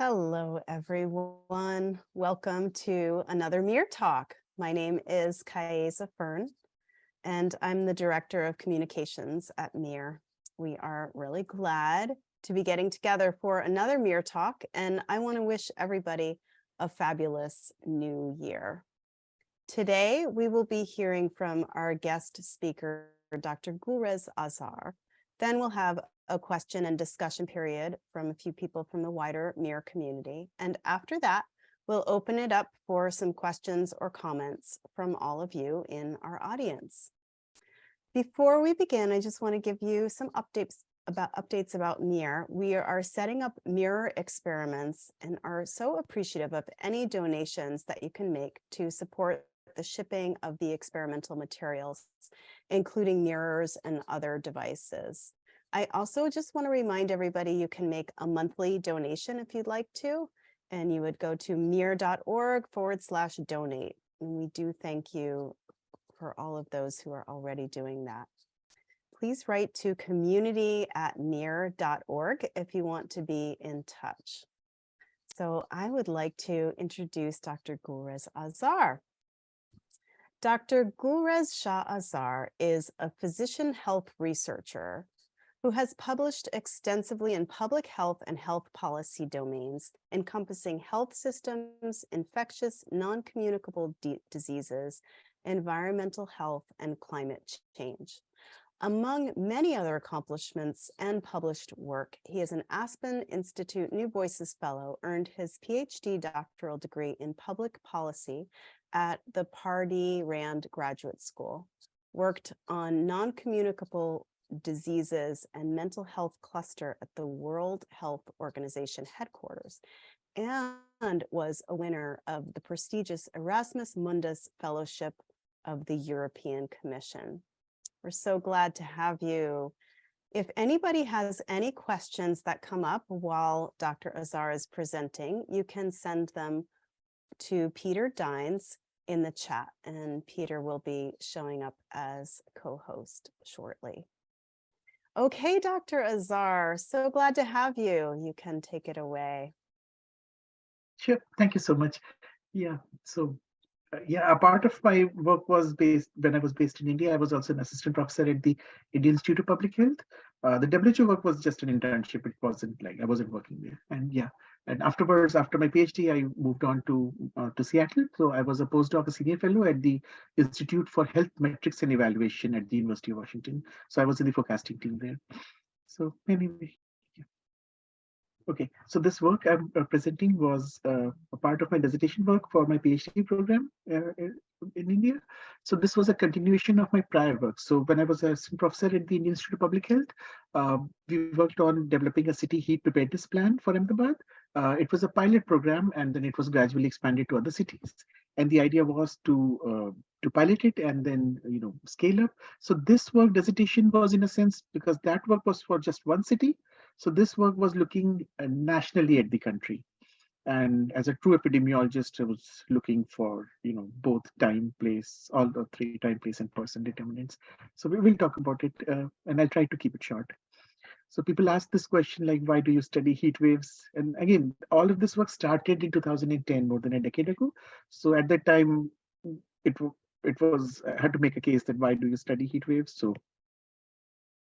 Hello, everyone. Welcome to another MEER Talk. My name is Kaeza Fern, and I'm the Director of Communications at MEER. We are really glad to be getting together for another MEER Talk, and I want to wish everybody a fabulous new year. Today, we will be hearing from our guest speaker, Dr. Gulrez Azhar. Then we'll have a question and discussion period from a few people from the wider MEER community. And after that, we'll open it up for some questions or comments from all of you in our audience. Before we begin, I just want to give you some updates about MEER. We are setting up mirror experiments and are so appreciative of any donations that you can make to support the shipping of the experimental materials, including mirrors and other devices. I also just want to remind everybody you can make a monthly donation if you'd like to, and you would go to meer.org/donate. And we do thank you for all of those who are already doing that. Please write to community@meer.org if you want to be in touch. So I would like to introduce Dr. Gulrez Azhar. Dr. Gulrez Shah Azhar is a physician health researcher who has published extensively in public health and health policy domains, encompassing health systems, infectious, non-communicable diseases, environmental health, and climate change. Among many other accomplishments and published work, he is an Aspen Institute New Voices Fellow, earned his PhD doctoral degree in public policy at the Pardee Rand Graduate School, worked on non-communicable diseases and mental health cluster at the World Health Organization headquarters, and was a winner of the prestigious Erasmus Mundus Fellowship of the European Commission. We're so glad to have you. If anybody has any questions that come up while Dr. Azhar is presenting, you can send them to Peter Dines in the chat, and Peter will be showing up as co-host shortly. Okay, Dr. Azhar, so glad to have you. You can take it away. Sure. Thank you so much. Yeah. So, a part of my work was based when I was based in India. I was also an assistant professor at the Indian Institute of Public Health. The WHO work was just an internship. It wasn't like I wasn't working there. And afterwards, after my PhD, I moved on to Seattle. So I was a postdoc, a senior fellow at the Institute for Health Metrics and Evaluation at the University of Washington. So I was in the forecasting team there. So anyway. Okay, so this work I'm presenting was a part of my dissertation work for my PhD program in India. So this was a continuation of my prior work. So when I was a assistant professor at the Indian Institute of Public Health, we worked on developing a city heat preparedness plan for Ahmedabad. It was a pilot program, and then it was gradually expanded to other cities. And the idea was to pilot it and then scale up. So this work dissertation was in a sense because that work was for just one city. So this work was looking nationally at the country. And as a true epidemiologist, I was looking for, both time, place, all the three: time, place, and person determinants. So we will talk about it, and I'll try to keep it short. So people ask this question, like, why do you study heat waves? And again, all of this work started in 2010, more than a decade ago. So at that time, it was I had to make a case that why do you study heat waves? So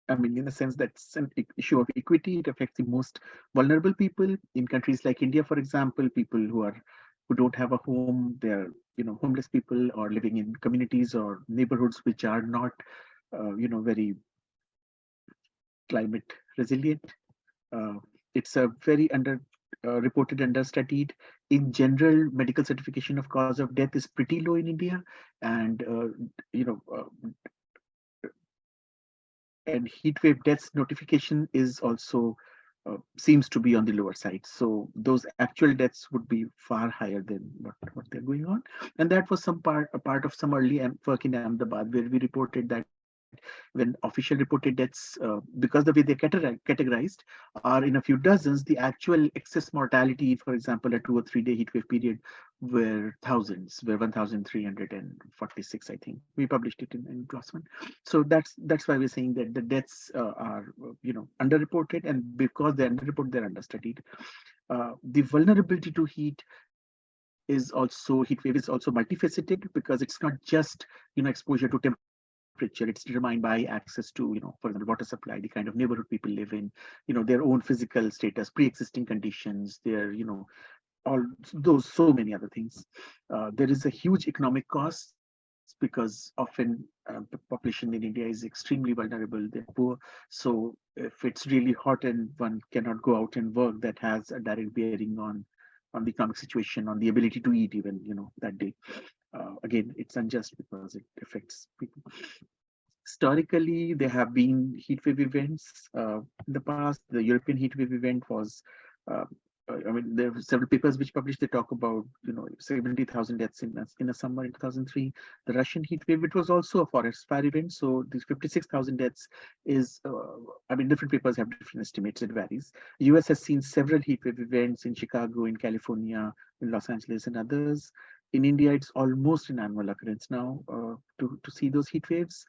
I mean, in a sense, that's an issue of equity. It affects the most vulnerable people in countries like India, for example, people who don't have a home. They're homeless people or living in communities or neighborhoods which are not very climate resilient. Uh, it's a very reported understudied. In general, medical certification of cause of death is pretty low in India, and and heat wave deaths notification is also seems to be on the lower side. So those actual deaths would be far higher than what they're going on. And that was a part of some early work in Ahmedabad where we reported that when official reported deaths, because the way they're categorized, are in a few dozens, the actual excess mortality, for example, a 2 or 3 day heat wave period, were thousands, were 1,346, I think. We published it in PLOS One. So that's why we're saying that the deaths are underreported, and because they're underreported, they're understudied. The vulnerability to heat wave is also multifaceted, because it's not just exposure to temperature. It's determined by access to for example, water supply, the kind of neighborhood people live in, their own physical status, pre-existing conditions, their all those so many other things. There is a huge economic cost, because often the population in India is extremely vulnerable. They're poor, so if it's really hot and one cannot go out and work, that has a direct bearing on the economic situation, on the ability to eat even that day. Again, it's unjust because it affects people. Historically, there have been heat wave events. In the past, the European heat wave event was, uh, I mean, there are several papers which published. They talk about 70,000 deaths in a summer in 2003. The Russian heat wave, it was also a forest fire event. So these 56,000 deaths is, I mean, different papers have different estimates. It varies. US has seen several heat wave events in Chicago, in California, in Los Angeles, and others. In India, it's almost an annual occurrence now to see those heat waves.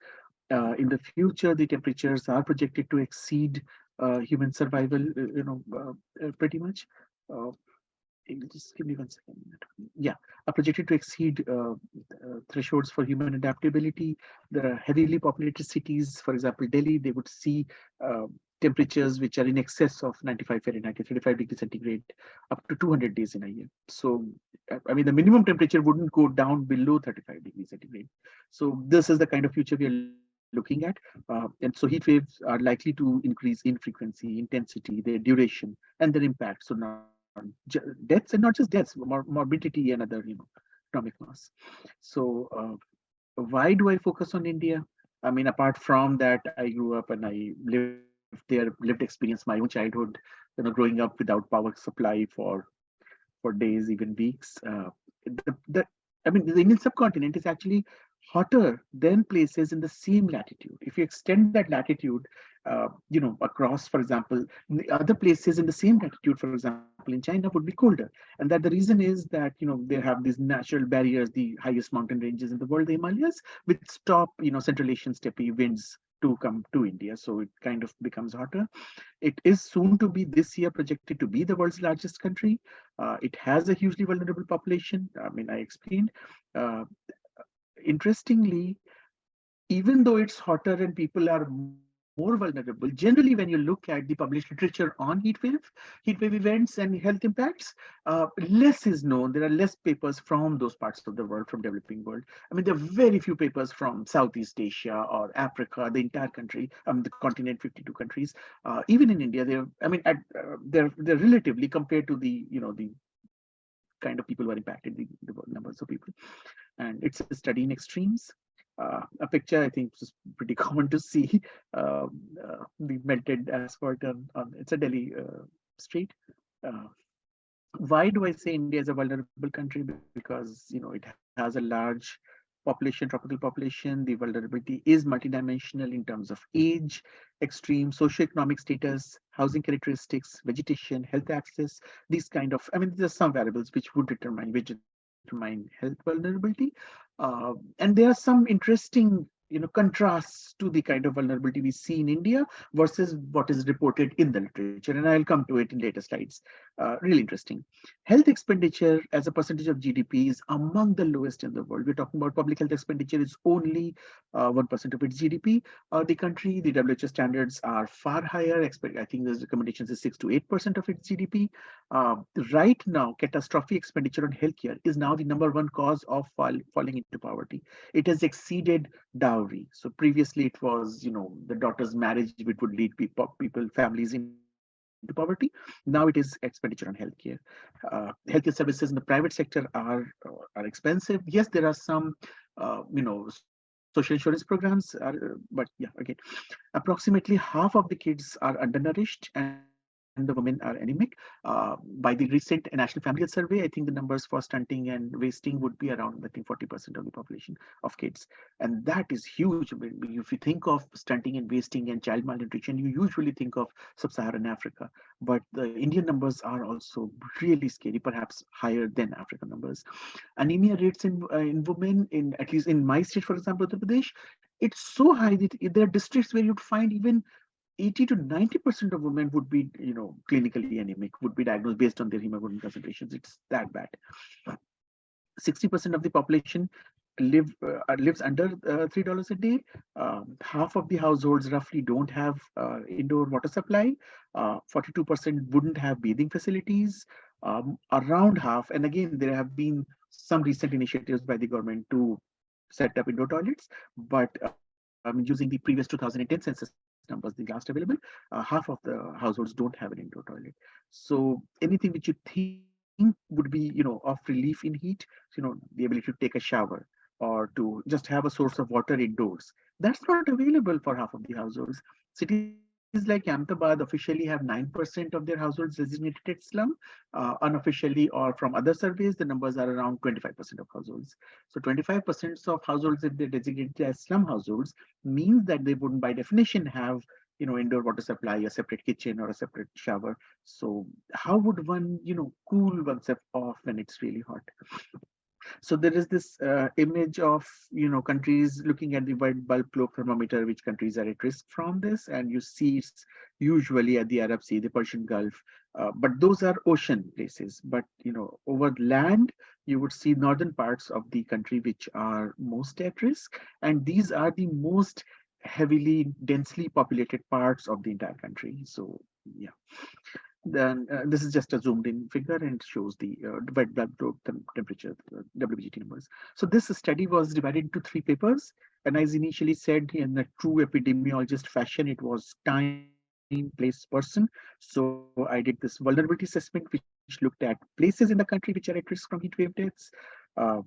In the future, the temperatures are projected to exceed human survival, pretty much. Uh, just give me 1 second. Yeah, are projected to exceed thresholds for human adaptability. There are heavily populated cities, for example, Delhi. They would see uh, temperatures which are in excess of 95 Fahrenheit, 35 degrees centigrade, up to 200 days in a year. So, I mean, the minimum temperature wouldn't go down below 35 degrees centigrade. So, this is the kind of future we are looking at. And so, heat waves are likely to increase in frequency, intensity, their duration, and their impact. So, not deaths, and not just deaths, morbidity and other economic loss. So why do I focus on India? I mean, apart from that, I grew up and I lived there, lived experience my own childhood, growing up without power supply for days, even weeks. The I mean, the Indian subcontinent is actually hotter than places in the same latitude. If you extend that latitude, across, for example, the other places in the same latitude, for example, in China, would be colder. And that the reason is that, they have these natural barriers, the highest mountain ranges in the world, the Himalayas, which stop, Central Asian steppe winds to come to India. So it kind of becomes hotter. It is soon to be this year projected to be the world's largest country. It has a hugely vulnerable population. I mean, I explained. Uh, Interestingly, even though it's hotter and people are more vulnerable, generally, when you look at the published literature on heat wave events and health impacts, less is known. There are less papers from those parts of the world, from developing world. I mean, there are very few papers from Southeast Asia or Africa, the entire country, the continent, 52 countries. Even in India, they're relatively compared to the kind of people who are impacted, the numbers of people. And it's a study in extremes. A picture I think is pretty common to see. The melted asphalt on it's a Delhi street. Uh, why do I say India is a vulnerable country? Because it has a large population, tropical population. The vulnerability is multidimensional in terms of age, extreme socioeconomic status, housing characteristics, vegetation, health access. These kind of, I mean, there's some variables which determine health vulnerability, and there are some interesting contrasts to the kind of vulnerability we see in India versus what is reported in the literature. And I'll come to it in later slides. Really interesting. Health expenditure as a percentage of GDP is among the lowest in the world. We're talking about public health expenditure is only 1% of its GDP. The country, the WHO standards are far higher. I think the recommendations is 6 to 8% of its GDP. Uh, right now, catastrophic expenditure on healthcare is now the #1 cause of falling into poverty. It has exceeded dowry. So previously it was, the daughter's marriage which would lead families into poverty. Now it is expenditure on healthcare. Healthcare services in the private sector are expensive. Yes, there are some, social insurance programs, but yeah, again, approximately half of the kids are undernourished, and of women are anemic. By the recent National Family Health Survey, I think the numbers for stunting and wasting would be around, I think, 40% of the population of kids. And that is huge. I mean, if you think of stunting and wasting and child malnutrition, you usually think of sub-Saharan Africa. But the Indian numbers are also really scary, perhaps higher than African numbers. Anemia rates in women, in at least in my state, for example, Uttar Pradesh, it's so high that there are districts where you'd find even 80 to 90% of women would be, clinically anemic, would be diagnosed based on their hemoglobin concentrations. It's that bad. 60% of the population lives under $3 a day. Half of the households roughly don't have indoor water supply. 42% wouldn't have bathing facilities. Around half, and again, there have been some recent initiatives by the government to set up indoor toilets, but using the previous 2010 census numbers, the last available, half of the households don't have an indoor toilet. So anything which you think would be, of relief in heat, the ability to take a shower or to just have a source of water indoors, that's not available for half of the households. Cities like Ahmedabad officially have 9% of their households designated as slum. Unofficially, or from other surveys, the numbers are around 25% of households. So 25% of households, if they're designated as slum households, means that they wouldn't by definition have indoor water supply, a separate kitchen or a separate shower. So how would one cool oneself off when it's really hot? So there is this image of countries looking at the world bulb globe thermometer, which countries are at risk from this, and you see it's usually at the Arab Sea, the Persian Gulf, but those are ocean places. But over land, you would see northern parts of the country which are most at risk, and these are the most heavily densely populated parts of the entire country. So yeah. Then this is just a zoomed in figure and shows the wet blood group temperature, WBGT numbers. So this study was divided into 3 papers. And as initially said, in a true epidemiologist fashion, it was time, place, person. So I did this vulnerability assessment, which looked at places in the country which are at risk from heat wave deaths, uh,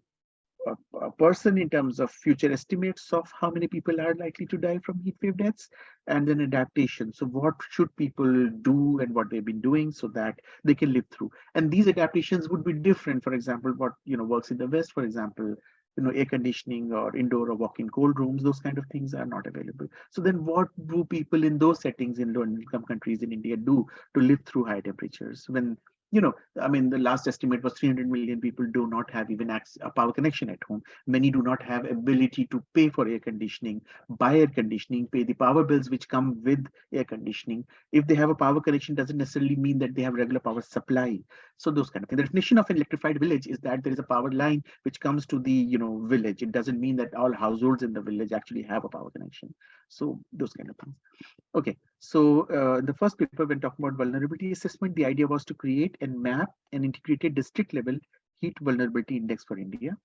a person in terms of future estimates of how many people are likely to die from heat wave deaths, and then adaptation. So what should people do and what they've been doing so that they can live through. And these adaptations would be different. For example, what works in the West, for example, air conditioning or indoor or walk-in cold rooms, those kind of things are not available. So then what do people in those settings in low-income countries in India do to live through high temperatures when I mean, the last estimate was 300 million people do not have even a power connection at home. Many do not have ability to pay for air conditioning, buy air conditioning, pay the power bills which come with air conditioning. If they have a power connection, doesn't necessarily mean that they have regular power supply. So those kind of things. The definition of an electrified village is that there is a power line which comes to the village. It doesn't mean that all households in the village actually have a power connection. So those kind of things. Okay, so the first paper, when talking about vulnerability assessment, the idea was to create and map an integrated district level heat vulnerability index for India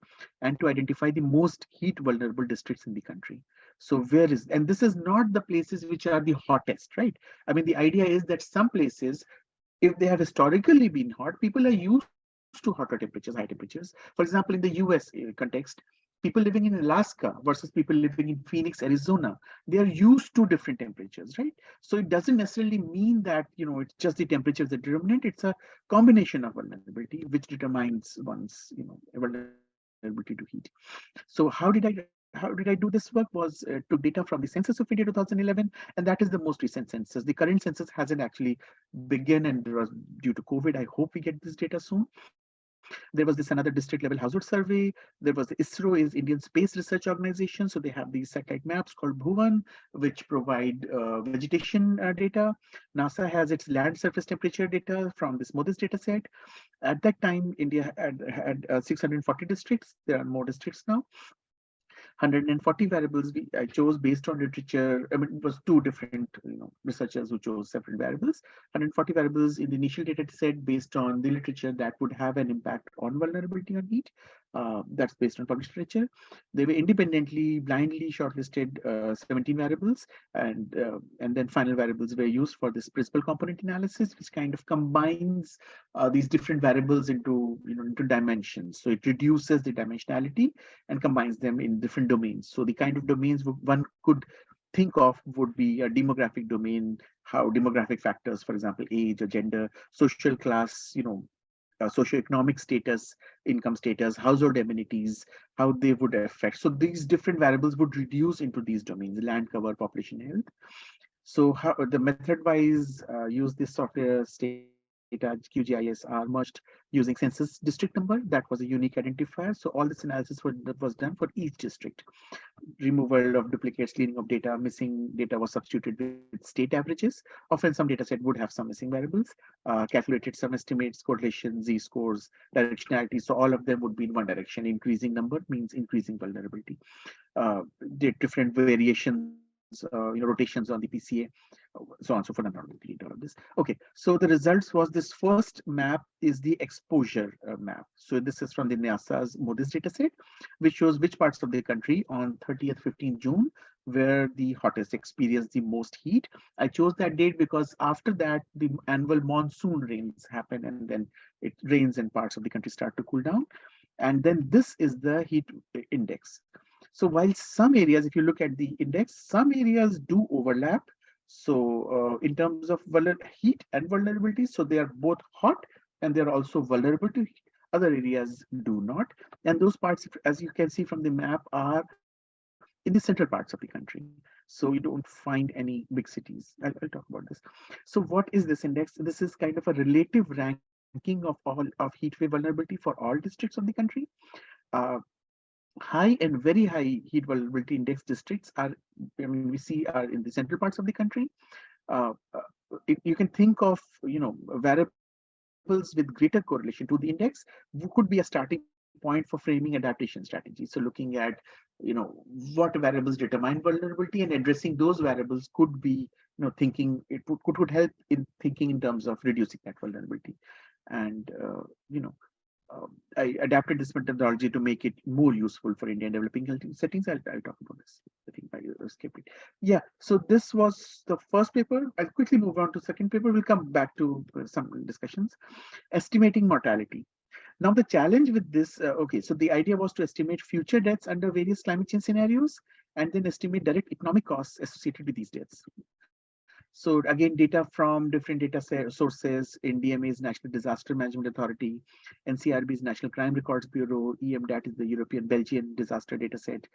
and to identify the most heat vulnerable districts in the country. So and this is not the places which are the hottest, right? I mean, the idea is that some places, if they have historically been hot, people are used to hotter temperatures, high temperatures. For example, in the US context, people living in Alaska versus people living in Phoenix, Arizona, they are used to different temperatures, right? So it doesn't necessarily mean that, it's just the temperatures that determinant. It's a combination of vulnerability, which determines one's, vulnerability to heat. So how did I do this work was took data from the census of India 2011, and that is the most recent census. The current census hasn't actually begun, and there was due to COVID. I hope we get this data soon. There was this another district level household survey. There was the ISRO, is Indian Space Research Organization. So they have these satellite maps called Bhuvan, which provide vegetation data. NASA has its land surface temperature data from this MODIS data set. At that time, India had 640 districts. There are more districts now. 140 variables I chose based on literature. I mean, it was 2 different researchers who chose separate variables. 140 variables in the initial data set based on the literature that would have an impact on vulnerability on heat. That's based on published literature. They were independently, blindly shortlisted 17 variables, and then final variables were used for this principal component analysis, which kind of combines these different variables into dimensions. So it reduces the dimensionality and combines them in different domains. So the kind of domains one could think of would be a demographic domain, how demographic factors, for example, age or gender, social class, socioeconomic status, income status, household amenities, how they would affect. So these different variables would reduce into these domains: land cover, population health. So how the method-wise use this software Stata QGIS are merged using census district number. That was a unique identifier. So all this analysis was done for each district. Removal of duplicates, cleaning of data, missing data was substituted with state averages. Often some data set would have some missing variables, calculated some estimates, correlations, z-scores, directionality. So all of them would be in one direction. Increasing number means increasing vulnerability. The different variations, rotations on the PCA, so on and so forth. I'm not going to read all of this. Okay, so the results was this first map is the exposure map. So this is from the NASA's MODIS dataset, which shows which parts of the country on 30th, 15th June where the hottest experienced the most heat. I chose that date because after that the annual monsoon rains happen, and then it rains and parts of the country start to cool down. And then this is the heat index. So while some areas, if you look at the index, some areas do overlap. So in terms of heat and vulnerability, so they are both hot and they're also vulnerable to heat. Other areas do not. And those parts, as you can see from the map, are in the central parts of the country. So you don't find any big cities. I'll talk about this. So what is this index? This is kind of a relative ranking of all of heat wave vulnerability for all districts of the country. Uh, High and very high heat vulnerability index districts are, I mean, we see are in the central parts of the country. Uh, uh, you can think of, variables with greater correlation to the index could be a starting point for framing adaptation strategies. So looking at, what variables determine vulnerability, and addressing those variables could be, thinking could help in thinking in terms of reducing that vulnerability. And, I adapted this methodology to make it more useful for Indian developing settings. I'll talk about this. I think I skipped it. Yeah, so this was the first paper. I'll quickly move on to second paper. We'll come back to some discussions. Estimating mortality. Now the challenge with this, okay, so the idea was to estimate future deaths under various climate change scenarios, and then estimate direct economic costs associated with these deaths. So again, data from different sources, NDMA's National Disaster Management Authority, NCRB's National Crime Records Bureau, EMDAT is the European Belgian disaster data set.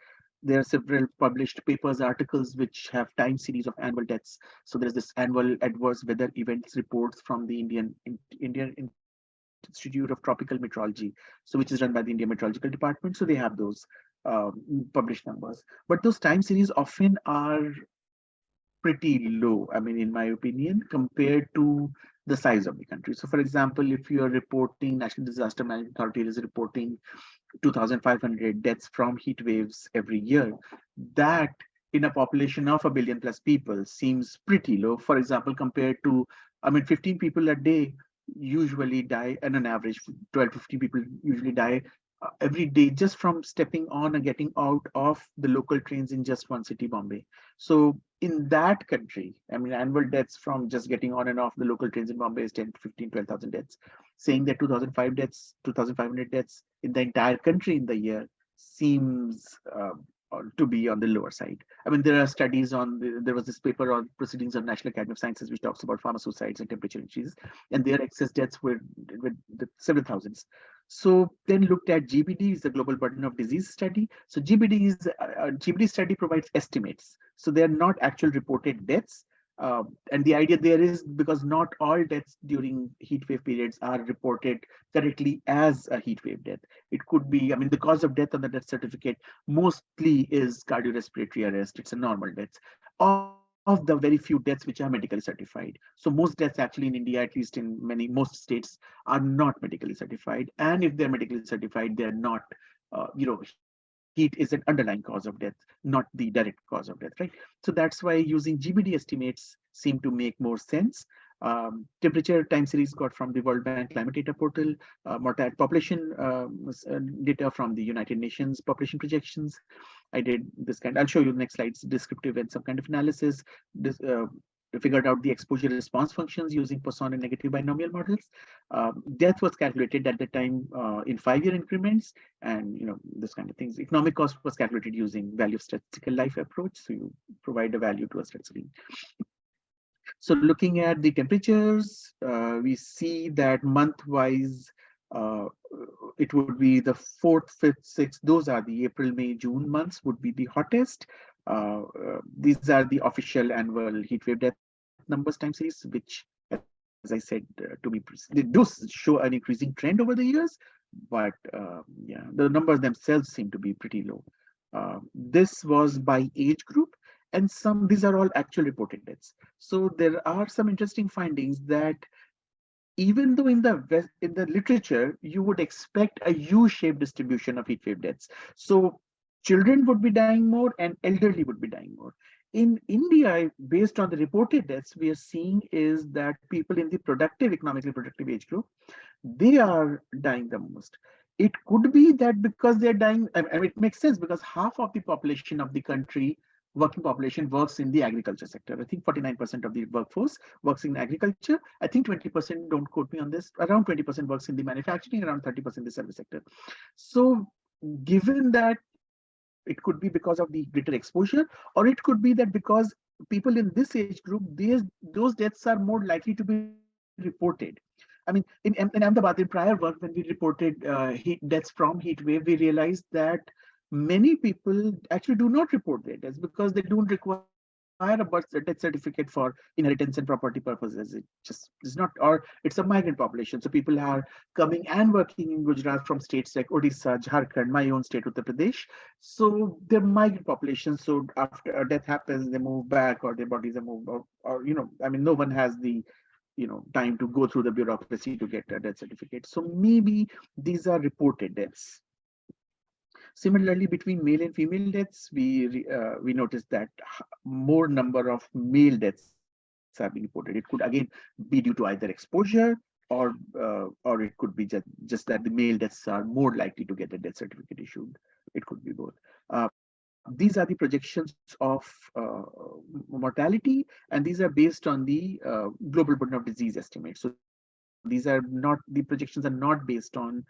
There are several published papers, articles which have time series of annual deaths. So there's this annual adverse weather events reports from the Indian Institute of Tropical Meteorology, so which is run by the Indian Meteorological Department. So they have those published numbers. But those time series often are pretty low, I mean, in my opinion, compared to the size of the country. So, for example, if you are reporting, National Disaster Management Authority is reporting 2,500 deaths from heat waves every year, that in a population of a billion plus people seems pretty low. For example, compared to, I mean, 15 people a day usually die, and on average, 12, 15 people usually die every day just from stepping on and getting out of the local trains in just one city, Bombay. So in that country, I mean, annual deaths from just getting on and off the local trains in Bombay is 10, 15, 12,000 deaths. Saying that 2,500 deaths in the entire country in the year seems to be on the lower side. I mean, there are studies on, there was this paper on Proceedings of National Academy of Sciences, which talks about farmer suicides and temperature increases, and their excess deaths were with several thousands. So then looked at GBD, is the Global Burden of Disease study. So GBD study provides estimates. So they are not actual reported deaths. And the idea there is because not all deaths during heat wave periods are reported correctly as a heat wave death. It could be, I mean, the cause of death on the death certificate mostly is cardiorespiratory arrest. It's a normal death. Of the very few deaths which are medically certified. So most deaths actually in India, at least in most states, are not medically certified. And if they're medically certified, they're not, heat is an underlying cause of death, not the direct cause of death, right? So that's why using GBD estimates seem to make more sense. Temperature time series got from the World Bank Climate Data Portal, mortality population data from the United Nations population projections. I did this kind. I'll show you the next slides, descriptive and some kind of analysis. This figured out the exposure response functions using Poisson and negative binomial models. Death was calculated at the time in 5-year increments, and this kind of things. Economic cost was calculated using value of statistical life approach. So you provide a value to a statistical. So looking at the temperatures, we see that month-wise, uh, it would be the 4th, 5th, 6th. Those are the April, May, June months would be the hottest. These are the official annual heat wave death numbers time series, which, as I said to me, they do show an increasing trend over the years, but yeah, the numbers themselves seem to be pretty low. This was by age group, and these are all actual reported deaths. So there are some interesting findings that even though in the literature you would expect a U-shaped distribution of heat wave deaths, so children would be dying more and elderly would be dying more. In India, based on the reported deaths, we are seeing is that people in the productive, economically productive age group, they are dying the most. It could be that because they're dying, I mean, it makes sense because half of the population of the country, working population, works in the agriculture sector. I think 49% of the workforce works in agriculture. I think 20%, don't quote me on this, around 20% works in the manufacturing, around 30% the service sector. So given that it could be because of the greater exposure, or it could be that because people in this age group, those deaths are more likely to be reported. I mean, in Ahmedabad, in prior work, when we reported deaths from heat wave, we realized that many people actually do not report their deaths because they don't require a death certificate for inheritance and property purposes. It just is not, or it's a migrant population. So people are coming and working in Gujarat from states like Odisha, Jharkhand, my own state, Uttar Pradesh. So they're migrant populations. So after a death happens, they move back or their bodies are moved, or I mean, no one has the time to go through the bureaucracy to get a death certificate. So maybe these are reported deaths. Similarly, between male and female deaths, we noticed that more number of male deaths have been reported. It could again be due to either exposure, or it could be just that the male deaths are more likely to get a death certificate issued. It could be both. These are the projections of mortality, and these are based on the global burden of disease estimate. So these are not, the projections are not based on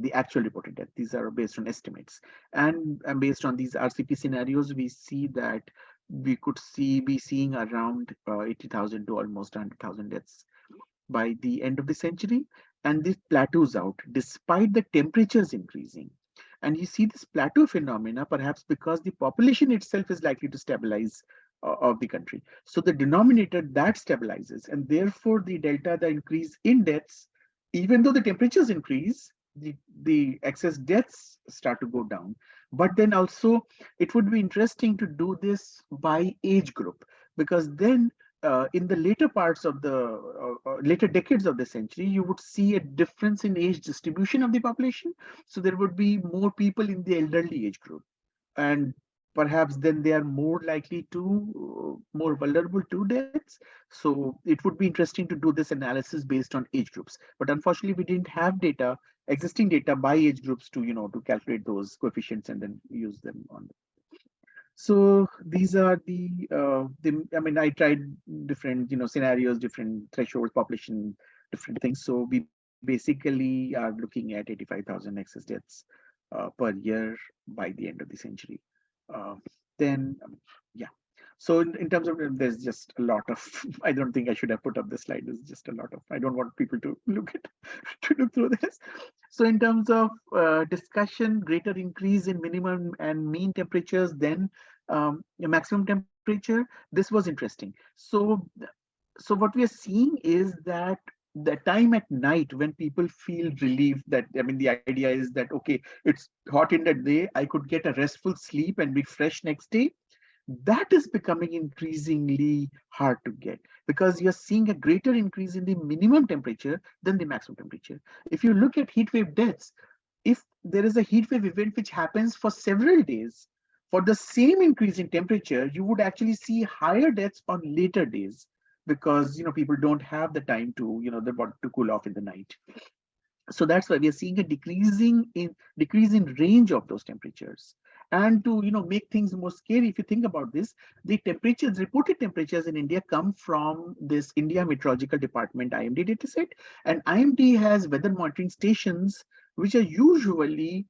the actual reported death. These are based on estimates. And based on these RCP scenarios, we see that we could be seeing around 80,000 to almost 100,000 deaths by the end of the century. And this plateaus out despite the temperatures increasing. And you see this plateau phenomena perhaps because the population itself is likely to stabilize of the country. So the denominator that stabilizes, and therefore the delta, the increase in deaths, even though the temperatures increase, the excess deaths start to go down. But then also it would be interesting to do this by age group, because then in the later parts of the later decades of the century, you would see a difference in age distribution of the population. So there would be more people in the elderly age group, and perhaps then they are more likely to more vulnerable to deaths. So it would be interesting to do this analysis based on age groups, but unfortunately we didn't have data, existing data by age groups to to calculate those coefficients and then use them on. So these are I mean, I tried different, scenarios, different thresholds, population, different things. So we basically are looking at 85,000 excess deaths per year by the end of the century. Uh, then, yeah. So in terms of, there's just a lot of, I don't think I should have put up this slide. There's just a lot of, I don't want people to look at, to look through this. So in terms of discussion, greater increase in minimum and mean temperatures, then maximum temperature, this was interesting. So what we are seeing is that the time at night when people feel relieved, that, I mean, the idea is that, okay, it's hot in the day, I could get a restful sleep and be fresh next day. That is becoming increasingly hard to get because you're seeing a greater increase in the minimum temperature than the maximum temperature. If you look at heat wave deaths, if there is a heat wave event which happens for several days, for the same increase in temperature, you would actually see higher deaths on later days because people don't have the time to their body to cool off in the night. So that's why we are seeing a decrease in range of those temperatures. And to make things more scary, if you think about this, the temperatures, reported temperatures in India come from this India Meteorological Department IMD dataset, and IMD has weather monitoring stations which are usually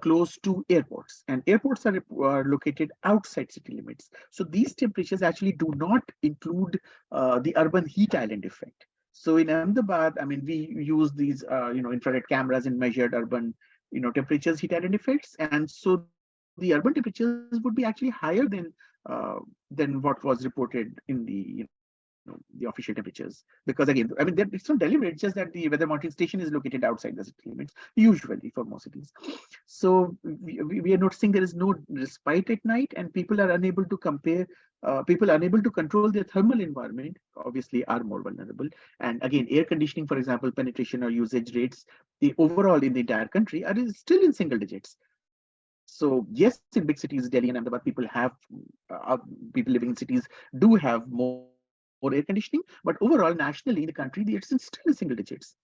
close to airports, and airports are located outside city limits. So these temperatures actually do not include the urban heat island effect. So in Ahmedabad, I mean, we use these infrared cameras and measured urban temperatures, heat island effects, and so the urban temperatures would be actually higher than what was reported in the official temperatures. Because again, I mean, it's not deliberate, it's just that the weather monitoring station is located outside the city limits, usually for most cities. So we are noticing there is no respite at night, and people unable to control their thermal environment obviously are more vulnerable. And again, air conditioning, for example, penetration or usage rates, the overall in the entire country are still in single digits. So yes, in big cities, Delhi and Ahmedabad, people living in cities do have more air conditioning, but overall, nationally in the country, it's still in single digits.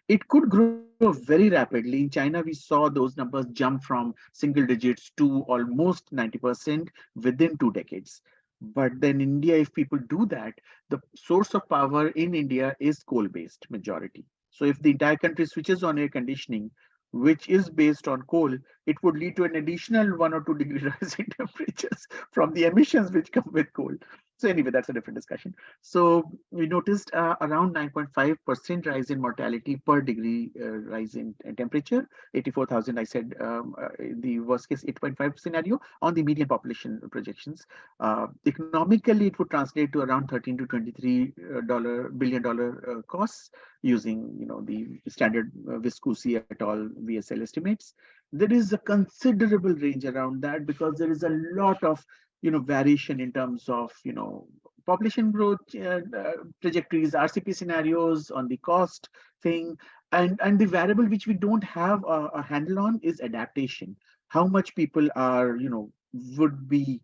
It could grow very rapidly. In China, we saw those numbers jump from single digits to almost 90% within 2 decades. But then India, if people do that, the source of power in India is coal-based majority. So if the entire country switches on air conditioning, which is based on coal, it would lead to an additional 1 or 2 degree rise in temperatures from the emissions which come with coal. So anyway, that's a different discussion. So we noticed around 9.5% rise in mortality per degree rise in temperature. 84,000, I said, in the worst case 8.5 scenario on the median population projections. Economically, it would translate to around 13 to 23 billion dollar costs using the standard Viscusi et al. VSL estimates. There is a considerable range around that because there is a lot of variation in terms of population growth trajectories, RCP scenarios on the cost thing, and the variable which we don't have a handle on is adaptation. How much people are would be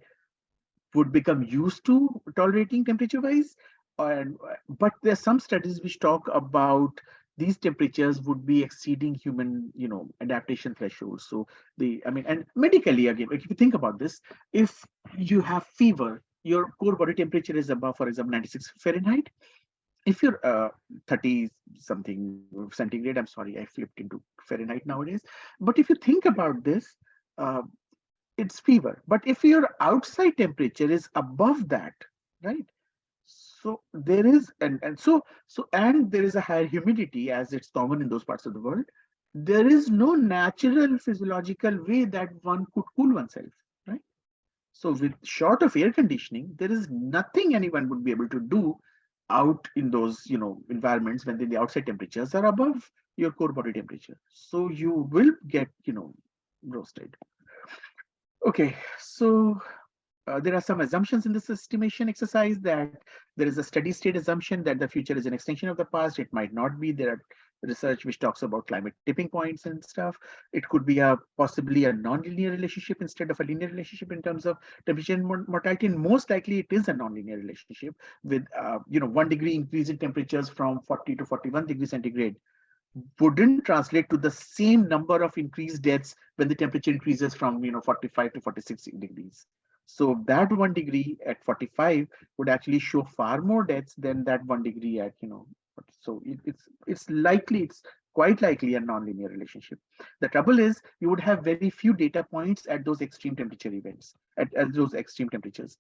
would become used to tolerating temperature wise. And but there's some studies which talk about these temperatures would be exceeding human adaptation thresholds. So I mean, and medically again, if you think about this, if you have fever, your core body temperature is above, for example, 96 Fahrenheit. If you're 30 something centigrade, I'm sorry, I flipped into Fahrenheit nowadays. But if you think about this, uh, it's fever. But if your outside temperature is above that, right? So there is, and there is a higher humidity as it's common in those parts of the world. There is no natural physiological way that one could cool oneself, right? So with short of air conditioning, there is nothing anyone would be able to do out in those environments when the outside temperatures are above your core body temperature. So you will get roasted. Okay, so there are some assumptions in this estimation exercise that there is a steady state assumption that the future is an extension of the past. It might not be. There are research which talks about climate tipping points and stuff. It could be possibly a non-linear relationship instead of a linear relationship in terms of temperature and mortality. And most likely it is a non-linear relationship with 1 degree increase in temperatures from 40 to 41 degrees centigrade wouldn't translate to the same number of increased deaths when the temperature increases from 45 to 46 degrees. So that 1 degree at 45 would actually show far more deaths than that 1 degree at so it's quite likely a nonlinear relationship. The trouble is you would have very few data points at those extreme temperature events, at those extreme temperatures.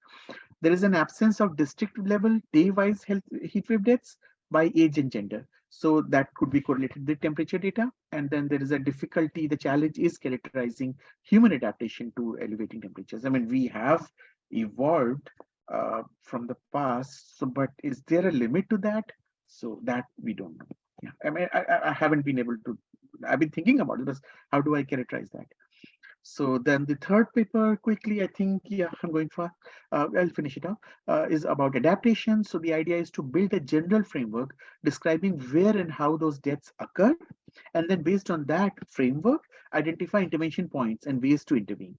There is an absence of district level day-wise heat wave deaths by age and gender. So that could be correlated with temperature data. And then there is a difficulty. The challenge is characterizing human adaptation to elevating temperatures. I mean, we have evolved from the past. So, but is there a limit to that? So that we don't know. Yeah, I mean, I haven't been able to. I've been thinking about it, but how do I characterize that? So then the third paper, quickly, I think, yeah, I'm going fast. I'll finish it up, is about adaptation. So the idea is to build a general framework describing where and how those deaths occur. And then based on that framework, identify intervention points and ways to intervene.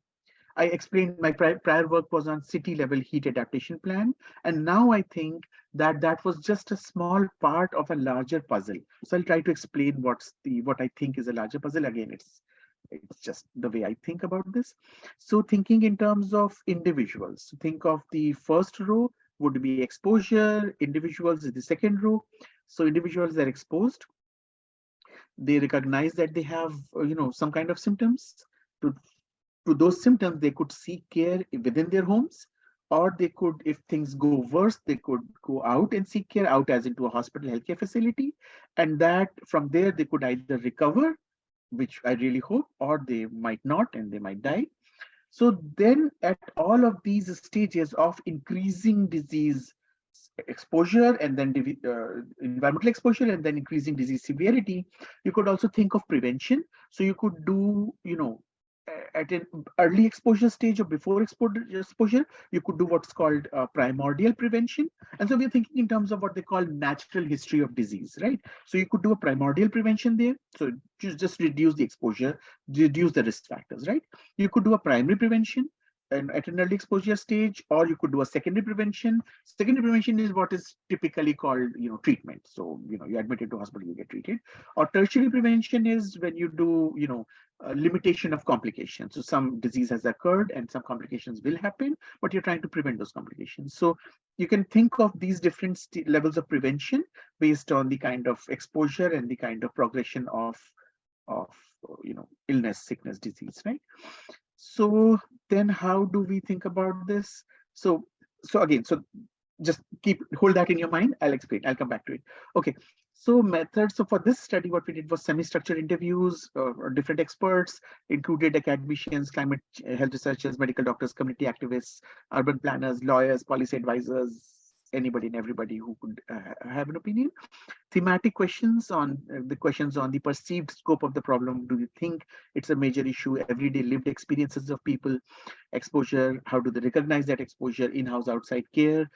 I explained my prior work was on city level heat adaptation plan. And now I think that that was just a small part of a larger puzzle. So I'll try to explain what I think is a larger puzzle. Again, It's just the way I think about this. So thinking in terms of individuals, think of the first row would be exposure, individuals is the second row. So individuals are exposed, they recognize that they have some kind of symptoms. To to those symptoms they could seek care within their homes, or they could, if things go worse, they could go out and seek care, out as into a hospital healthcare facility, and that from there they could either recover, which I really hope, or they might not and they might die. So then at all of these stages of increasing disease exposure and then environmental exposure and then increasing disease severity, you could also think of prevention. So you could do, at an early exposure stage or before exposure, you could do what's called primordial prevention. And so we're thinking in terms of what they call natural history of disease, right? So you could do a primordial prevention there. So just reduce the exposure, reduce the risk factors, right? You could do a primary prevention and at an early exposure stage, or you could do a secondary prevention. Secondary prevention is what is typically called, treatment. So, you admit into hospital, you get treated. Or tertiary prevention is when you do, limitation of complications. So some disease has occurred and some complications will happen, but you're trying to prevent those complications. So you can think of these different levels of prevention based on the kind of exposure and the kind of progression of illness, sickness, disease, right? So then how do we think about this? So again, so just hold that in your mind. I'll explain. I'll come back to it. Okay. So methods. So for this study, what we did was semi-structured interviews, or different experts, included academicians, climate health researchers, medical doctors, community activists, urban planners, lawyers, policy advisors, anybody and everybody who could have an opinion. Thematic questions on the questions on the perceived scope of the problem. Do you think it's a major issue? Everyday lived experiences of people, exposure, how do they recognize that exposure, in-house, outside care,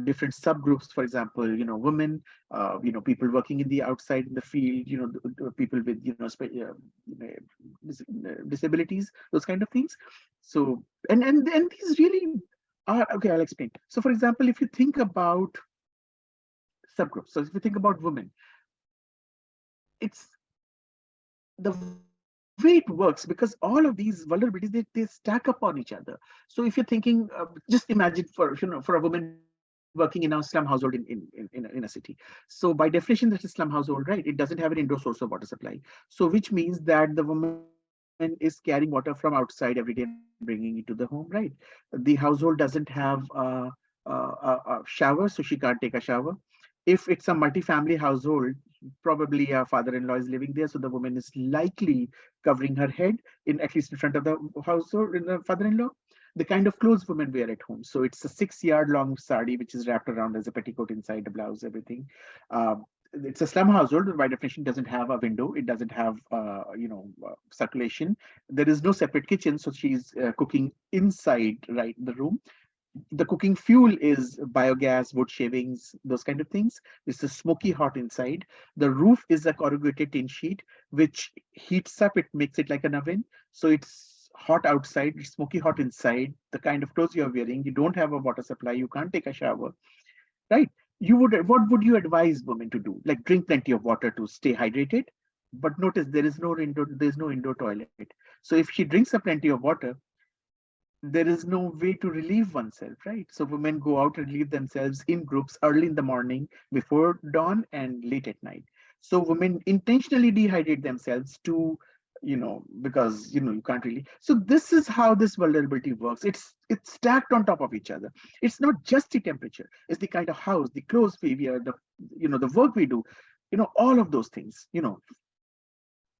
different subgroups, for example, women, people working in the outside in the field, people with, disabilities, those kind of things. So, and these really are, okay, I'll explain. So for example, if you think about subgroups, so if you think about women, it's the way it works, because all of these vulnerabilities, they stack up on each other. So if you're thinking, just imagine for a woman working in a slum household in a city. So by definition, that's a slum household, right? It doesn't have an indoor source of water supply. So which means that the woman is carrying water from outside every day and bringing it to the home, right? The household doesn't have a shower, so she can't take a shower. If it's a multi-family household, probably a father-in-law is living there, so the woman is likely covering her head, in at least in front of the household, in the father-in-law, the kind of clothes women wear at home. So it's a 6-yard long sari which is wrapped around as a petticoat inside the blouse, everything. It's a slum household, by definition doesn't have a window, it doesn't have circulation, there is no separate kitchen, so she's cooking inside, right, the room. The cooking fuel is biogas, wood shavings, those kind of things. It's a smoky hot inside. The roof is a corrugated tin sheet, which heats up, it makes it like an oven. So it's hot outside, it's smoky hot inside. The kind of clothes you're wearing, you don't have a water supply, you can't take a shower, right? What would you advise women to do? Like drink plenty of water to stay hydrated. But notice there's no indoor toilet. So if she drinks a plenty of water, there is no way to relieve oneself, right? So women go out and relieve themselves in groups early in the morning, before dawn, and late at night. So women intentionally dehydrate themselves to, because you can't really. So this is how this vulnerability works. It's stacked on top of each other. It's not just the temperature, it's the kind of house, the clothes we wear, the work we do, all of those things,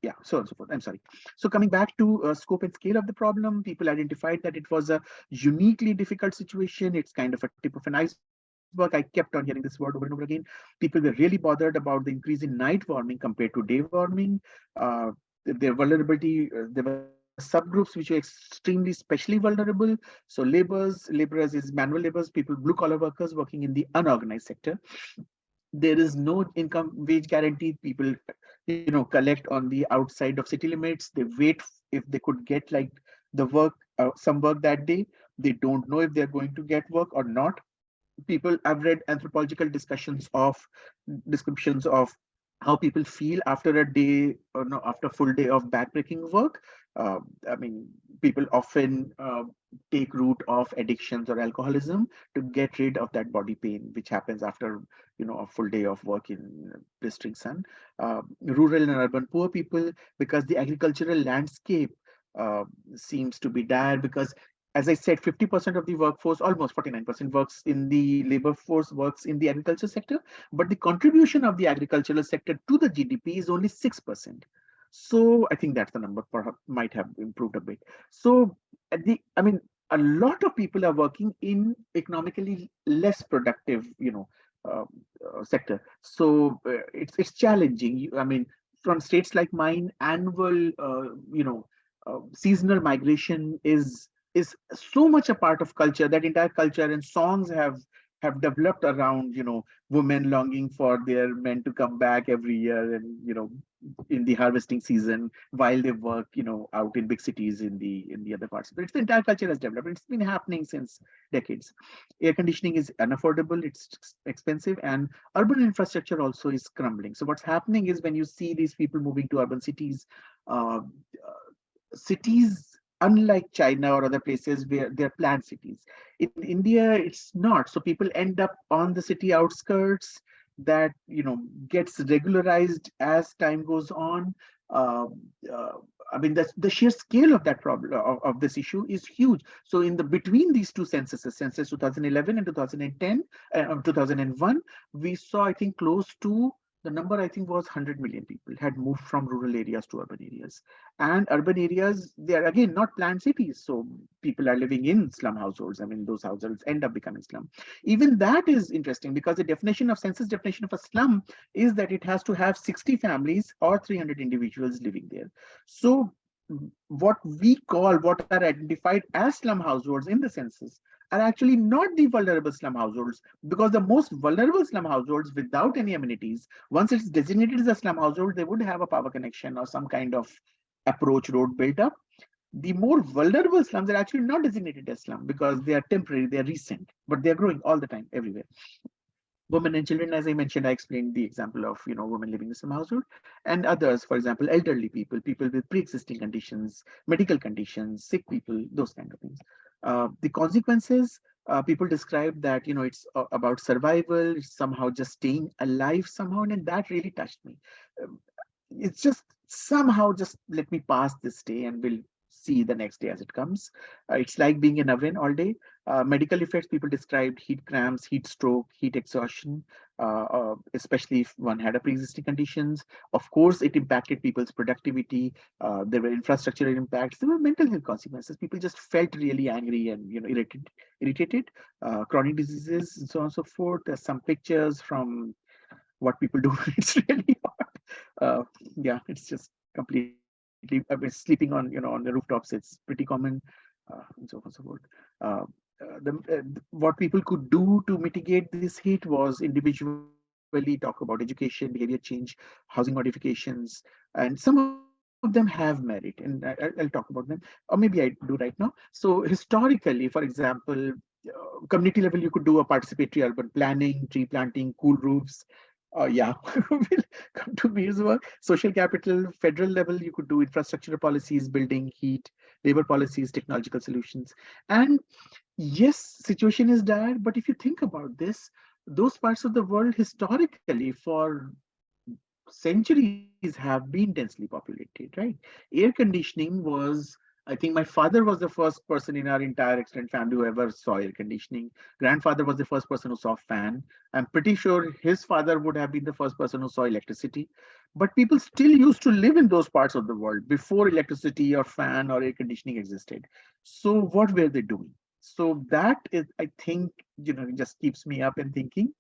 yeah, so on and so forth. I'm sorry. So coming back to scope and scale of the problem, people identified that it was a uniquely difficult situation. It's kind of a tip of an iceberg. I kept on hearing this word over and over again. People were really bothered about the increase in night warming compared to day warming. Their vulnerability, there were subgroups which were extremely specially vulnerable. So laborers is manual laborers, people, blue collar workers working in the unorganized sector. There is no income wage guarantee. People collect on the outside of city limits. They wait if they could get like the work, some work that day. They don't know if they're going to get work or not. People, I've read anthropological descriptions of how people feel after a day, or no, after a full day of backbreaking work. I mean, people often take route of addictions or alcoholism to get rid of that body pain, which happens after a full day of work in blistering sun. Rural and urban poor people, because the agricultural landscape uh, seems to be dire, because as I said, 50% of the workforce, almost 49% works in the labor force, works in the agriculture sector, but the contribution of the agricultural sector to the GDP is only 6%. So I think that's the number perhaps might have improved a bit. So I mean, a lot of people are working in economically less productive, uh, sector. So it's challenging. I mean, from states like mine, annual, seasonal migration is so much a part of culture. That entire culture and songs have developed around women longing for their men to come back every year, and in the harvesting season while they work out in big cities in the other parts. But it's the entire culture has developed. It's been happening since decades. Air conditioning is unaffordable, it's expensive, and urban infrastructure also is crumbling. So what's happening is, when you see these people moving to urban cities, uh, cities, unlike China or other places where they're planned cities. In India, it's not. So people end up on the city outskirts. That gets regularized as time goes on. Uh, uh, I mean, the sheer scale of that problem of this issue is huge. So in the between these two censuses, census 2011 and 2010, 2001, we saw, I think, close to the number, I think, was 100 million people had moved from rural areas to urban areas. And urban areas, they are again not planned cities. So people are living in slum households. I mean, those households end up becoming slum. Even that is interesting, because the definition of census definition of a slum is that it has to have 60 families or 300 individuals living there. So what we call, what are identified as slum households in the census, are actually not the vulnerable slum households, because the most vulnerable slum households without any amenities, once it's designated as a slum household, they would have a power connection or some kind of approach road built up. The more vulnerable slums are actually not designated as slum, because they are temporary, they are recent, but they are growing all the time everywhere. Women and children, as I mentioned, I explained the example of women living in some household, and others, for example, elderly people, people with pre-existing conditions, medical conditions, sick people, those kind of things. The consequences, people describe that it's about survival, it's somehow just staying alive somehow, and that really touched me. Um, it's just somehow, just let me pass this day and we'll see the next day as it comes. It's like being in oven all day. Medical effects, people described heat cramps, heat stroke, heat exhaustion, especially if one had a pre-existing conditions. Of course, it impacted people's productivity. There were infrastructural impacts. There were mental health consequences. People just felt really angry and irritated. Chronic diseases and so on and so forth. There's some pictures from what people do. It's really hard. Yeah, it's just completely. I mean, sleeping on the rooftops. It's pretty common, and so on and so forth. Uh, what people could do to mitigate this heat was individually talk about education, behavior change, housing modifications, and some of them have merit, and I'll talk about them, or maybe I do right now. So historically, for example, community level, you could do a participatory urban planning, tree planting, cool roofs. Yeah, we'll come to Meer's work. Social capital, federal level, you could do infrastructure policies, building, heat, labor policies, technological solutions. And yes, situation is dire, but if you think about this, those parts of the world historically for centuries have been densely populated, right? Air conditioning was, I think my father was the first person in our entire extended family who ever saw air conditioning. Grandfather was the first person who saw fan. I'm pretty sure his father would have been the first person who saw electricity. But people still used to live in those parts of the world before electricity or fan or air conditioning existed. So what were they doing? So that is, I think, it just keeps me up and thinking.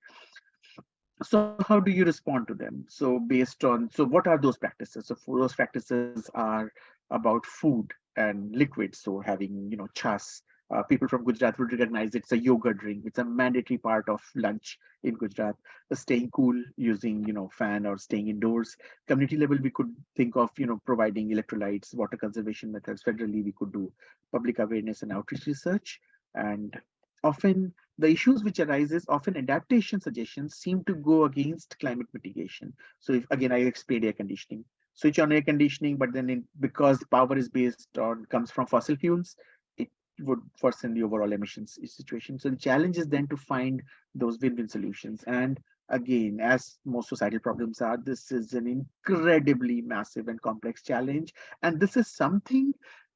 So how do you respond to them? So based on, so what are those practices? So for those practices are about food and liquids. So having chas, people from Gujarat would recognize it's a yogurt drink. It's a mandatory part of lunch in Gujarat. Staying cool using fan or staying indoors. Community level, we could think of providing electrolytes, water conservation methods. Federally, we could do public awareness and outreach research. And often the issues which arises, often adaptation suggestions seem to go against climate mitigation. So if again I explained air conditioning. switch on air conditioning, but then because the power is based on comes from fossil fuels, it would worsen the overall emissions situation. So the challenge is then to find those win-win solutions. And again, as most societal problems are, this is an incredibly massive and complex challenge. And this is something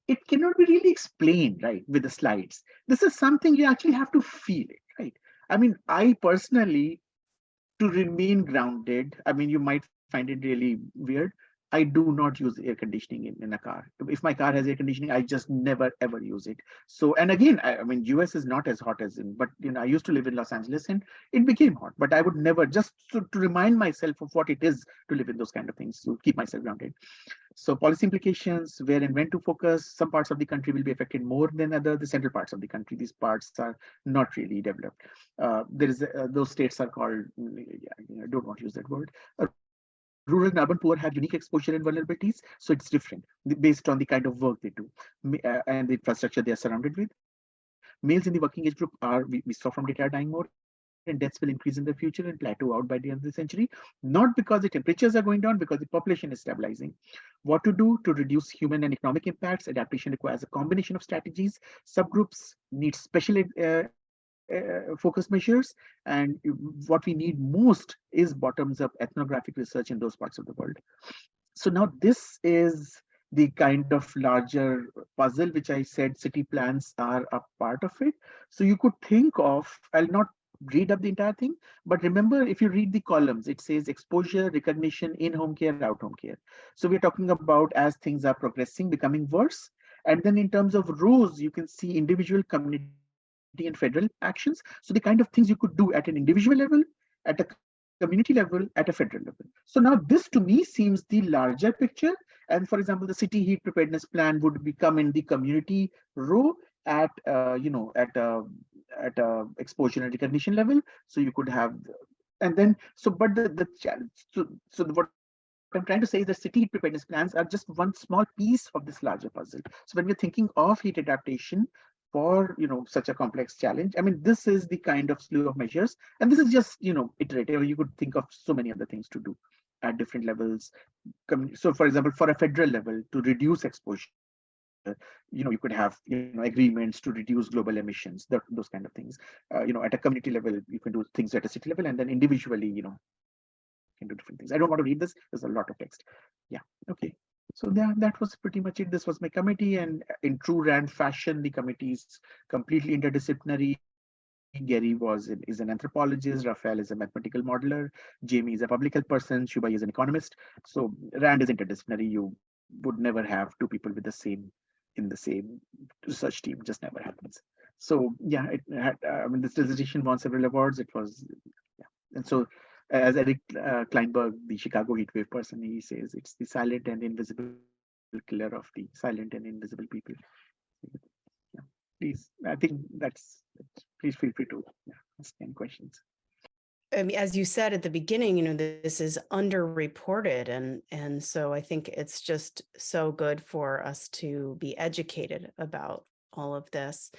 it cannot be really explained, right, with the slides. This is something you actually have to feel it, right? I mean, I personally, to remain grounded, I mean, you might find it really weird. I do not use air conditioning in a car. If my car has air conditioning, I just never ever use it. So, and again, I mean, US is not as hot as in, but I used to live in Los Angeles and it became hot. But I would never, just to remind myself of what it is to live in those kind of things, to keep myself grounded. So policy implications, where and when to focus. Some parts of the country will be affected more than other. The central parts of the country, these parts are not really developed. There is those states are called, yeah, I don't want to use that word. Rural and urban poor have unique exposure and vulnerabilities, so it's different based on the kind of work they do and the infrastructure they are surrounded with. Males in the working age group are, we saw from data, are dying more, and deaths will increase in the future and plateau out by the end of the century. Not because the temperatures are going down, because the population is stabilizing. What to do to reduce human and economic impacts? Adaptation requires a combination of strategies. Subgroups need special focus measures, and what we need most is bottoms up ethnographic research in those parts of the world. So now this is the kind of larger puzzle which I said city plans are a part of it. So you could think of, I'll not read up the entire thing, but remember, if you read the columns, it says exposure, recognition, in-home care, out-home care. So we're talking about as things are progressing, becoming worse. And then in terms of rows, you can see individual, community, and federal actions. So the kind of things you could do at an individual level, at a community level, at a federal level. So now this to me seems the larger picture. And for example, the city heat preparedness plan would become in the community row at at a exposure and recognition level. So you could have, and then so but the challenge. So what I'm trying to say is that city heat preparedness plans are just one small piece of this larger puzzle. So when we're thinking of heat adaptation for such a complex challenge, I mean, this is the kind of slew of measures, and this is just iterative. You could think of so many other things to do at different levels. So for example, for a federal level, to reduce exposure, you could have agreements to reduce global emissions, those kind of things. At a community level, you can do things at a city level, and then individually, can do different things. I don't want to read this, there's a lot of text. Yeah, okay. So that was pretty much it. This was my committee, and in true Rand fashion, the committee is completely interdisciplinary. Gary is an anthropologist, Raphael is a mathematical modeler, Jamie is a public health person, Shubai is an economist. So Rand is interdisciplinary. You would never have two people with the same in the same research team, just never happens. So yeah, it had, I mean, this dissertation won several awards. It was, yeah. And so as Eric Kleinberg, the Chicago Heatwave person, he says it's the silent and invisible killer of the silent and invisible people. Yeah, please, I think that's it. Please feel free to ask any questions. As you said at the beginning, this is underreported, and so I think it's just so good for us to be educated about all of this.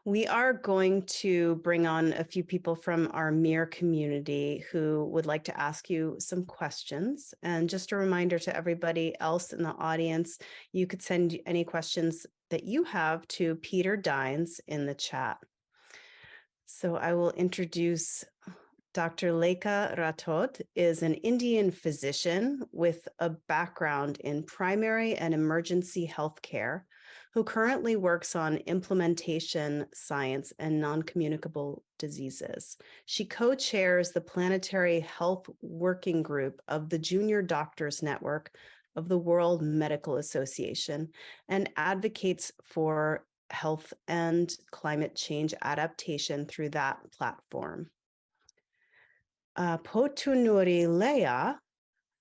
We are going to bring on a few people from our MEER community who would like to ask you some questions. And just a reminder to everybody else in the audience, you could send any questions that you have to Peter Dines in the chat. So I will introduce Dr. Lekha Rathod is an Indian physician with a background in primary and emergency health care, who currently works on implementation science and non-communicable diseases. She co-chairs the Planetary Health Working Group of the Junior Doctors Network of the World Medical Association and advocates for health and climate change adaptation through that platform. Potunuri Leah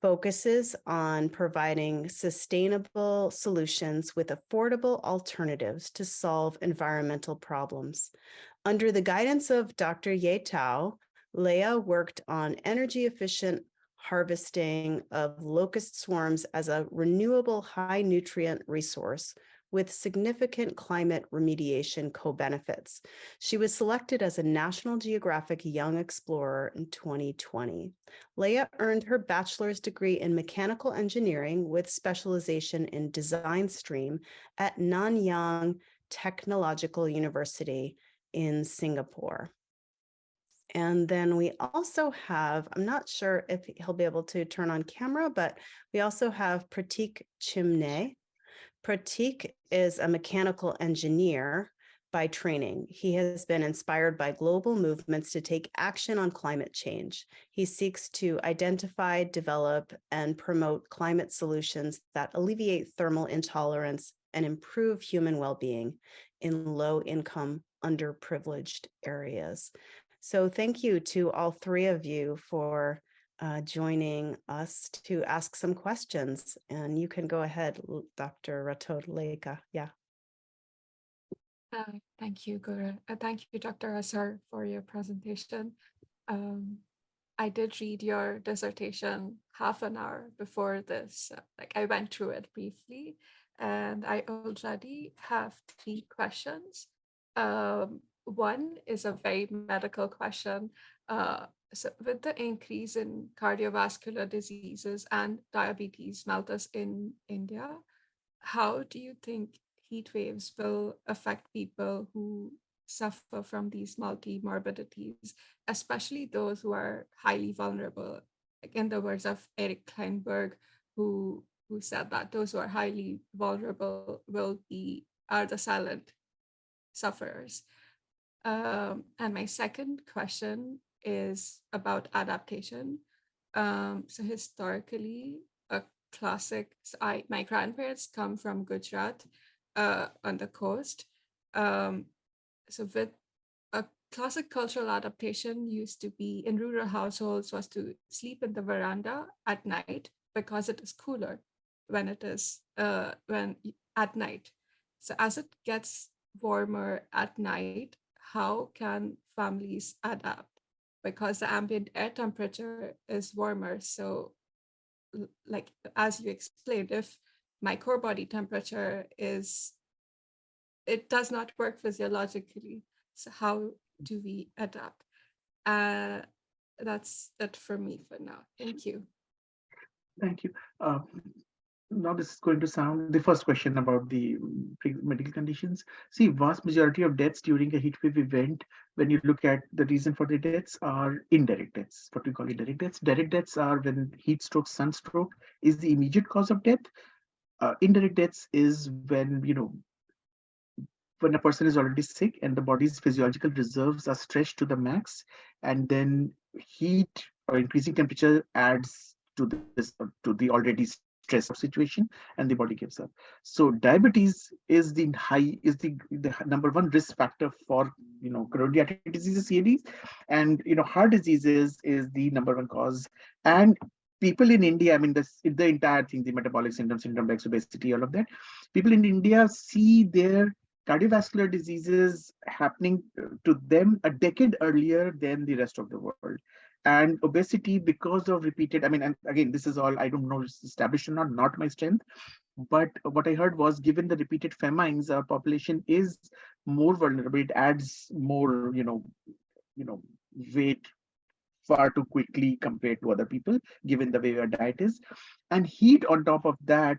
focuses on providing sustainable solutions with affordable alternatives to solve environmental problems. Under the guidance of Dr. Ye Tao, Leah worked on energy efficient harvesting of locust swarms as a renewable high nutrient resource with significant climate remediation co-benefits. She was selected as a National Geographic Young Explorer in 2020. Leah earned her bachelor's degree in mechanical engineering with specialization in design stream at Nanyang Technological University in Singapore. And then we also have, I'm not sure if he'll be able to turn on camera, but we also have Pratik Chimne. Pratik is a mechanical engineer by training. He has been inspired by global movements to take action on climate change. He seeks to identify, develop, and promote climate solutions that alleviate thermal intolerance and improve human well-being in low-income, underprivileged areas. So thank you to all three of you for joining us to ask some questions. And you can go ahead, Dr. Ratod Leika. Yeah. Thank you, Guru. Thank you, Dr. Azhar, for your presentation. I did read your dissertation half an hour before this. I went through it briefly, and I already have 3 questions. One is a very medical question. So with the increase in cardiovascular diseases and diabetes mellitus in India, how do you think heat waves will affect people who suffer from these multi-morbidities, especially those who are highly vulnerable? Like in the words of Eric Kleinberg, who said that those who are highly vulnerable are the silent sufferers. And my second question is about adaptation. So historically, a classic, my grandparents come from Gujarat on the coast. So with a classic cultural adaptation used to be in rural households was to sleep in the veranda at night because it is cooler when it is at night. So as it gets warmer at night, how can families adapt? Because the ambient air temperature is warmer. So like, as you explained, if my core body temperature it does not work physiologically. So how do we adapt? That's it for me for now. Thank you. Thank you. Now this is going to sound the first question about the medical conditions. See, vast majority of deaths during a heat wave event, when you look at the reason for the deaths, are indirect deaths. What we call indirect deaths. Direct deaths are when heat stroke, sunstroke is the immediate cause of death. Indirect deaths is when when a person is already sick and the body's physiological reserves are stretched to the max, and then heat or increasing temperature adds to the already stressed situation, and the body gives up. So diabetes is the number one risk factor for coronary artery diseases, CADs, and heart diseases is the number one cause. And people in India, I mean, the entire thing, the metabolic syndrome like obesity, all of that, people in India see their cardiovascular diseases happening to them a decade earlier than the rest of the world. And obesity, because of repeated, I mean, and again, this is all, I don't know if it's established or not my strength, but what I heard was, given the repeated famines, our population is more vulnerable. It adds more, weight far too quickly compared to other people, given the way our diet is. And heat on top of that,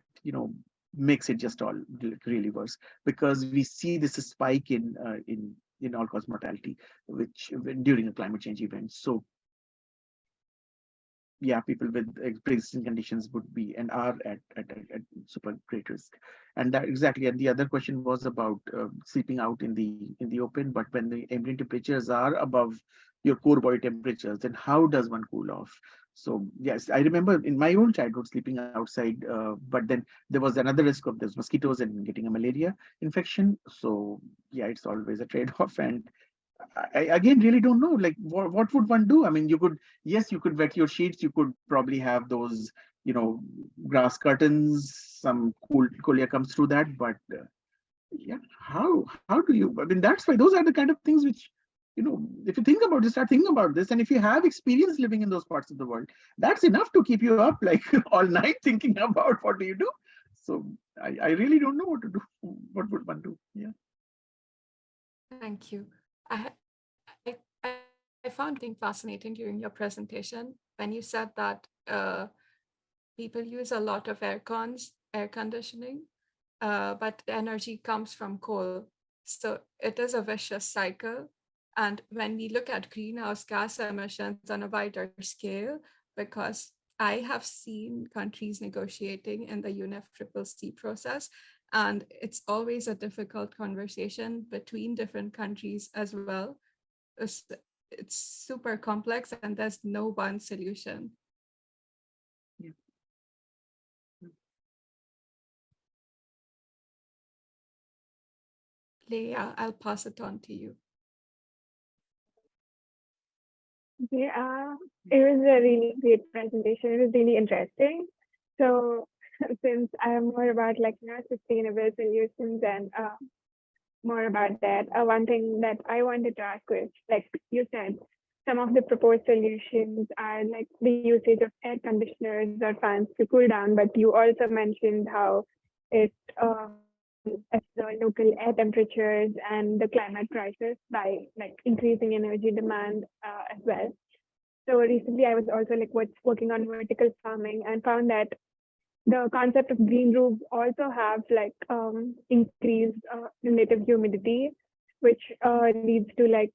makes it just all really worse, because we see this spike in all-cause mortality, which during a climate change event. So yeah, people with pre-existing conditions would be and are at super great risk. And that exactly. And the other question was about sleeping out in the open. But when the ambient temperatures are above your core body temperatures, then how does one cool off? So yes, I remember in my own childhood sleeping outside, but then there was another risk of those mosquitoes and getting a malaria infection. So yeah, it's always a trade-off. And I again really don't know, like what would one do? I mean, you could wet your sheets, you could probably have those, grass curtains, some cool air comes through that, but yeah, how do you? I mean, that's why those are the kind of things which, if you think about this, start thinking about this, and if you have experience living in those parts of the world, that's enough to keep you up like all night thinking about what do you do. So I really don't know what to do. What would one do? Yeah. Thank you. I, I found thing fascinating during your presentation when you said that people use a lot of air conditioning, but the energy comes from coal. So it is a vicious cycle. And when we look at greenhouse gas emissions on a wider scale, because I have seen countries negotiating in the UNFCCC process, and it's always a difficult conversation between different countries as well. It's, it's super complex and there's no one solution. Yeah. Leah, I'll pass it on to you. Yeah, it was a really great presentation. It was really interesting. So since I'm more about sustainable solutions and more about that, one thing that I wanted to ask was, like you said, some of the proposed solutions are like the usage of air conditioners or fans to cool down, but you also mentioned how it affects the local air temperatures and the climate crisis by like increasing energy demand as well. So recently I was also working on vertical farming and found that the concept of green roofs also have increased relative humidity, which leads to like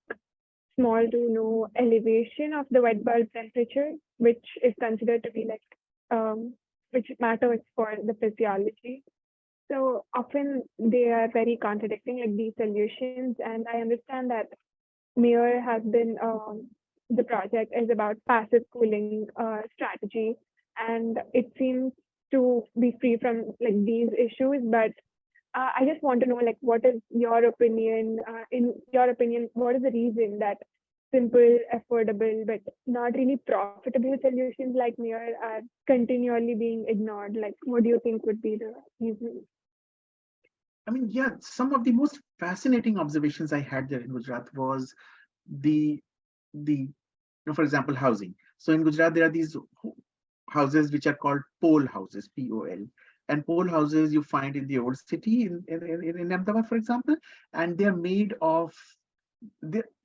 small to no elevation of the wet bulb temperature, which is considered to be which matters for the physiology. So often they are very contradicting, like these solutions. And I understand that MEER has been, the project is about passive cooling strategy, and it seems to be free from like these issues. But I just want to know, like, what is your opinion? In your opinion, what is the reason that simple, affordable, but not really profitable solutions like MEER are continually being ignored? Like, what do you think would be the reason? I mean, yeah, some of the most fascinating observations I had there in Gujarat was the for example, housing. So in Gujarat, there are these houses which are called pole houses, POL. And pole houses you find in the old city in Ahmedabad, for example, and they're made of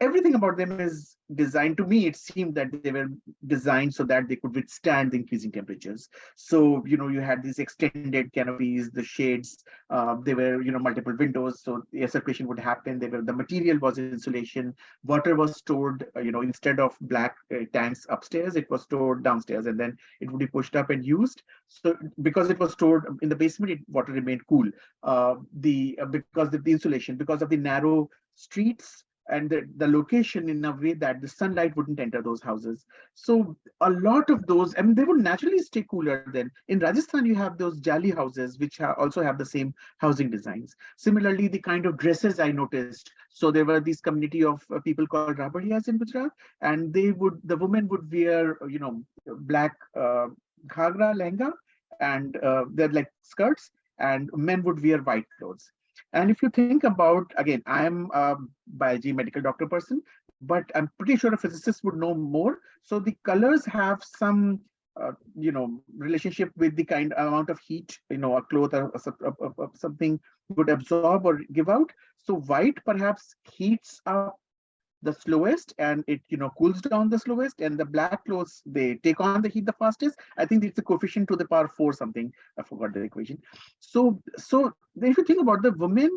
everything about them is designed. To me, it seemed that they were designed so that they could withstand the increasing temperatures. So you had these extended canopies, the shades. There were multiple windows, so air circulation would happen. The material was insulation. Water was stored. Instead of black tanks upstairs, it was stored downstairs, and then it would be pushed up and used. So because it was stored in the basement, water remained cool. Because of the insulation, because of the narrow streets and the location, in a way that the sunlight wouldn't enter those houses. So a lot of those, I mean, they would naturally stay cooler then. In Rajasthan, you have those jali houses, which also have the same housing designs. Similarly, the kind of dresses I noticed. So there were these community of people called Rabadiyas in Gujarat, and the women would wear, black ghagra, lehenga, and they're like skirts, and men would wear white clothes. And if you think about, again, I'm a biology medical doctor person, but I'm pretty sure a physicist would know more. So the colors have some, relationship with the kind amount of heat, a cloth or something would absorb or give out. So white perhaps heats up the slowest, and it cools down the slowest, and the black clothes, they take on the heat the fastest. I think it's the coefficient to the power 4 something. I forgot the equation. So if you think about, the women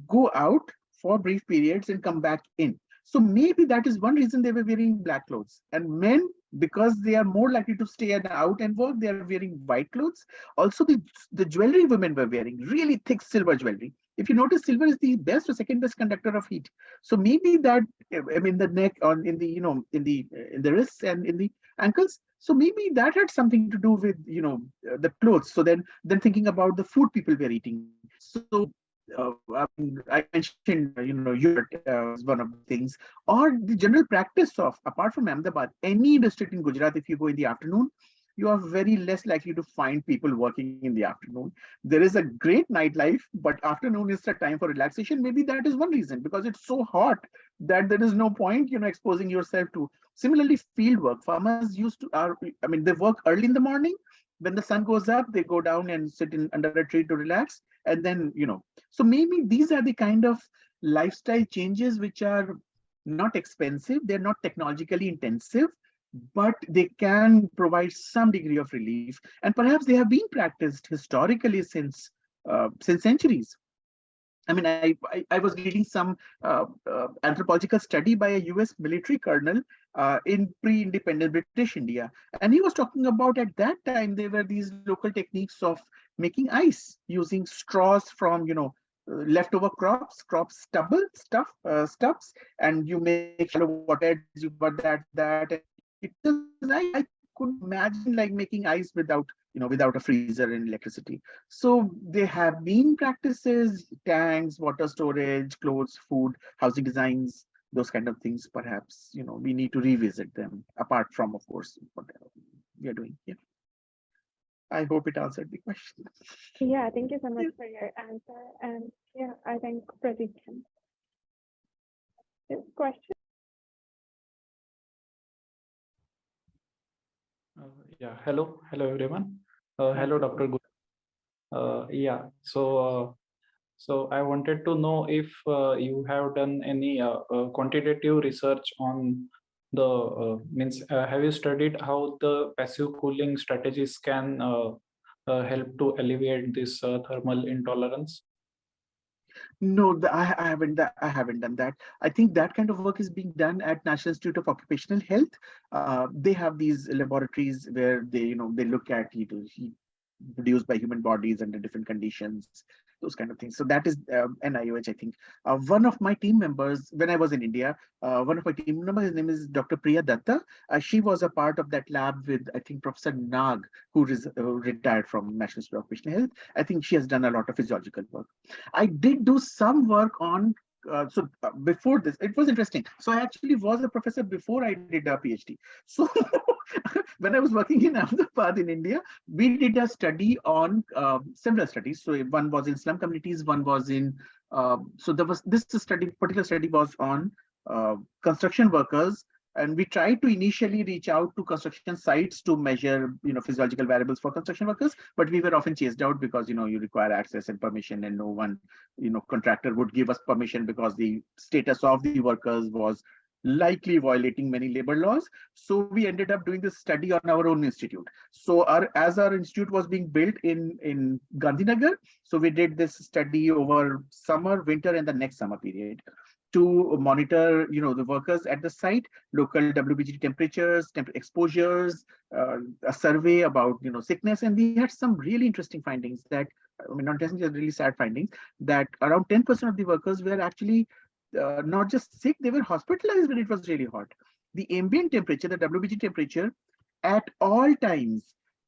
go out for brief periods and come back in. So maybe that is one reason they were wearing black clothes. And men, because they are more likely to stay out and work, they are wearing white clothes. Also, the jewelry women were wearing, really thick silver jewelry. If you notice, silver is the best or second best conductor of heat. So maybe that, I mean, the neck, on in the in the wrists and in the ankles. So maybe that had something to do with the clothes. So then thinking about the food people were eating. So I mentioned yogurt was one of the things, or the general practice of, apart from Ahmedabad, any district in Gujarat, if you go in the afternoon, you are very less likely to find people working in the afternoon. There is a great nightlife, but afternoon is the time for relaxation. Maybe that is one reason, because it's so hot that there is no point, exposing yourself to. Similarly, field work. Farmers used to, I mean, they work early in the morning, when the sun goes up, they go down and sit under a tree to relax. And then, so maybe these are the kind of lifestyle changes which are not expensive, they're not technologically intensive, but they can provide some degree of relief. And perhaps they have been practiced historically since centuries. I mean, I was reading some anthropological study by a US military colonel in pre-independent British India. And he was talking about at that time, there were these local techniques of making ice using straws from, leftover crop stubble, stuffs, and you make shallow water, you put that. And it was, I could imagine like making ice without a freezer and electricity. So there have been practices, tanks, water storage, clothes, food, housing designs, those kind of things. Perhaps, we need to revisit them apart from, of course, what we are doing. Yeah. I hope it answered the question. Yeah, thank you so much for your answer. And yeah, I think Pradeep can. Question? Yeah, hello everyone. Hello, Dr. Gu. Yeah, so I wanted to know if you have done any quantitative research on the have you studied how the passive cooling strategies can help to alleviate this thermal intolerance? No, I haven't done that. I think that kind of work is being done at National Institute of Occupational Health. They have these laboratories where they look at heat produced by human bodies under different conditions, those kind of things. So that is NIOH, I think. One of my team members, when I was in India, one of my team members, his name is Dr. Priya Datta. She was a part of that lab with, I think, Professor Nag, who retired from National Institute of Occupational Health. I think she has done a lot of physiological work. I did do some work on before this, it was interesting. So I actually was a professor before I did a PhD. So when I was working in Ahmedabad in India, we did a study on similar studies. So one was in slum communities, one was in, so there was this particular study was on construction workers. And we tried to initially reach out to construction sites to measure, physiological variables for construction workers, but we were often chased out because, you require access and permission, and no one, contractor would give us permission because the status of the workers was likely violating many labor laws. So we ended up doing this study on our own institute. So as our institute was being built in Gandhinagar, so we did this study over summer, winter, and the next summer period, to monitor, the workers at the site, local WBGT temperatures, exposures, a survey about, sickness. And we had some really interesting findings that, not just really sad findings, that around 10% of the workers were actually not just sick, they were hospitalized when it was really hot. The ambient temperature, the WBG temperature, at all times,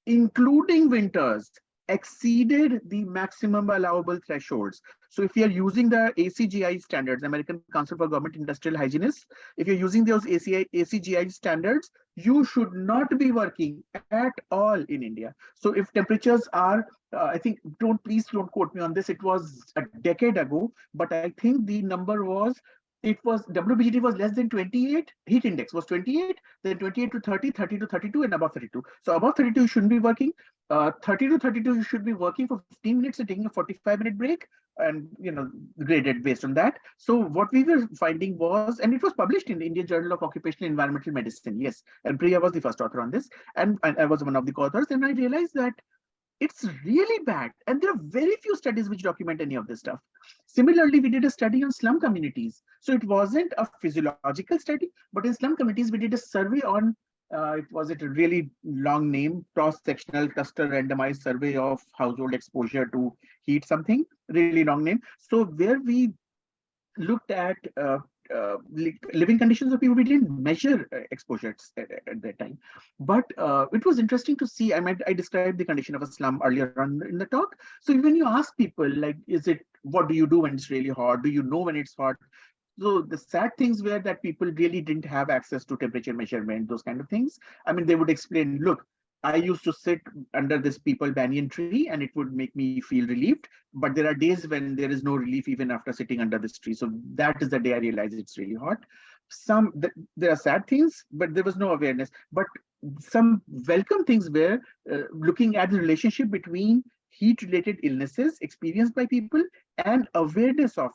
including winters, exceeded the maximum allowable thresholds. So if you're using the ACGI standards, American Council for Government Industrial Hygienists, if you're using those ACGI standards, you should not be working at all in India. So if temperatures are, I think, please don't quote me on this, it was a decade ago, but I think the number was, WBGT was less than 28, heat index was 28, then 28 to 30, 30 to 32, and above 32. So above 32, you shouldn't be working. 30 to 32, you should be working for 15 minutes and taking a 45-minute break, and graded based on that. So what we were finding was, and it was published in the Indian Journal of Occupational Environmental Medicine, yes, and Priya was the first author on this, and I was one of the co-authors, and I realized that it's really bad. And there are very few studies which document any of this stuff. Similarly, we did a study on slum communities. So it wasn't a physiological study, but in slum communities, we did a survey on, it was a really long name, cross-sectional cluster randomized survey of household exposure to heat, something, really long name. So where we looked at living conditions of people, we didn't measure exposures at that time. But it was interesting to see. I described the condition of a slum earlier on in the talk. So when you ask people, like, what do you do when it's really hot? Do you know when it's hot? So the sad things were that people really didn't have access to temperature measurement, those kind of things. They would explain, look, I used to sit under this peepal banyan tree and it would make me feel relieved. But there are days when there is no relief even after sitting under this tree. So that is the day I realized it's really hot. there are sad things, but there was no awareness. But some welcome things were looking at the relationship between heat-related illnesses experienced by people and awareness of,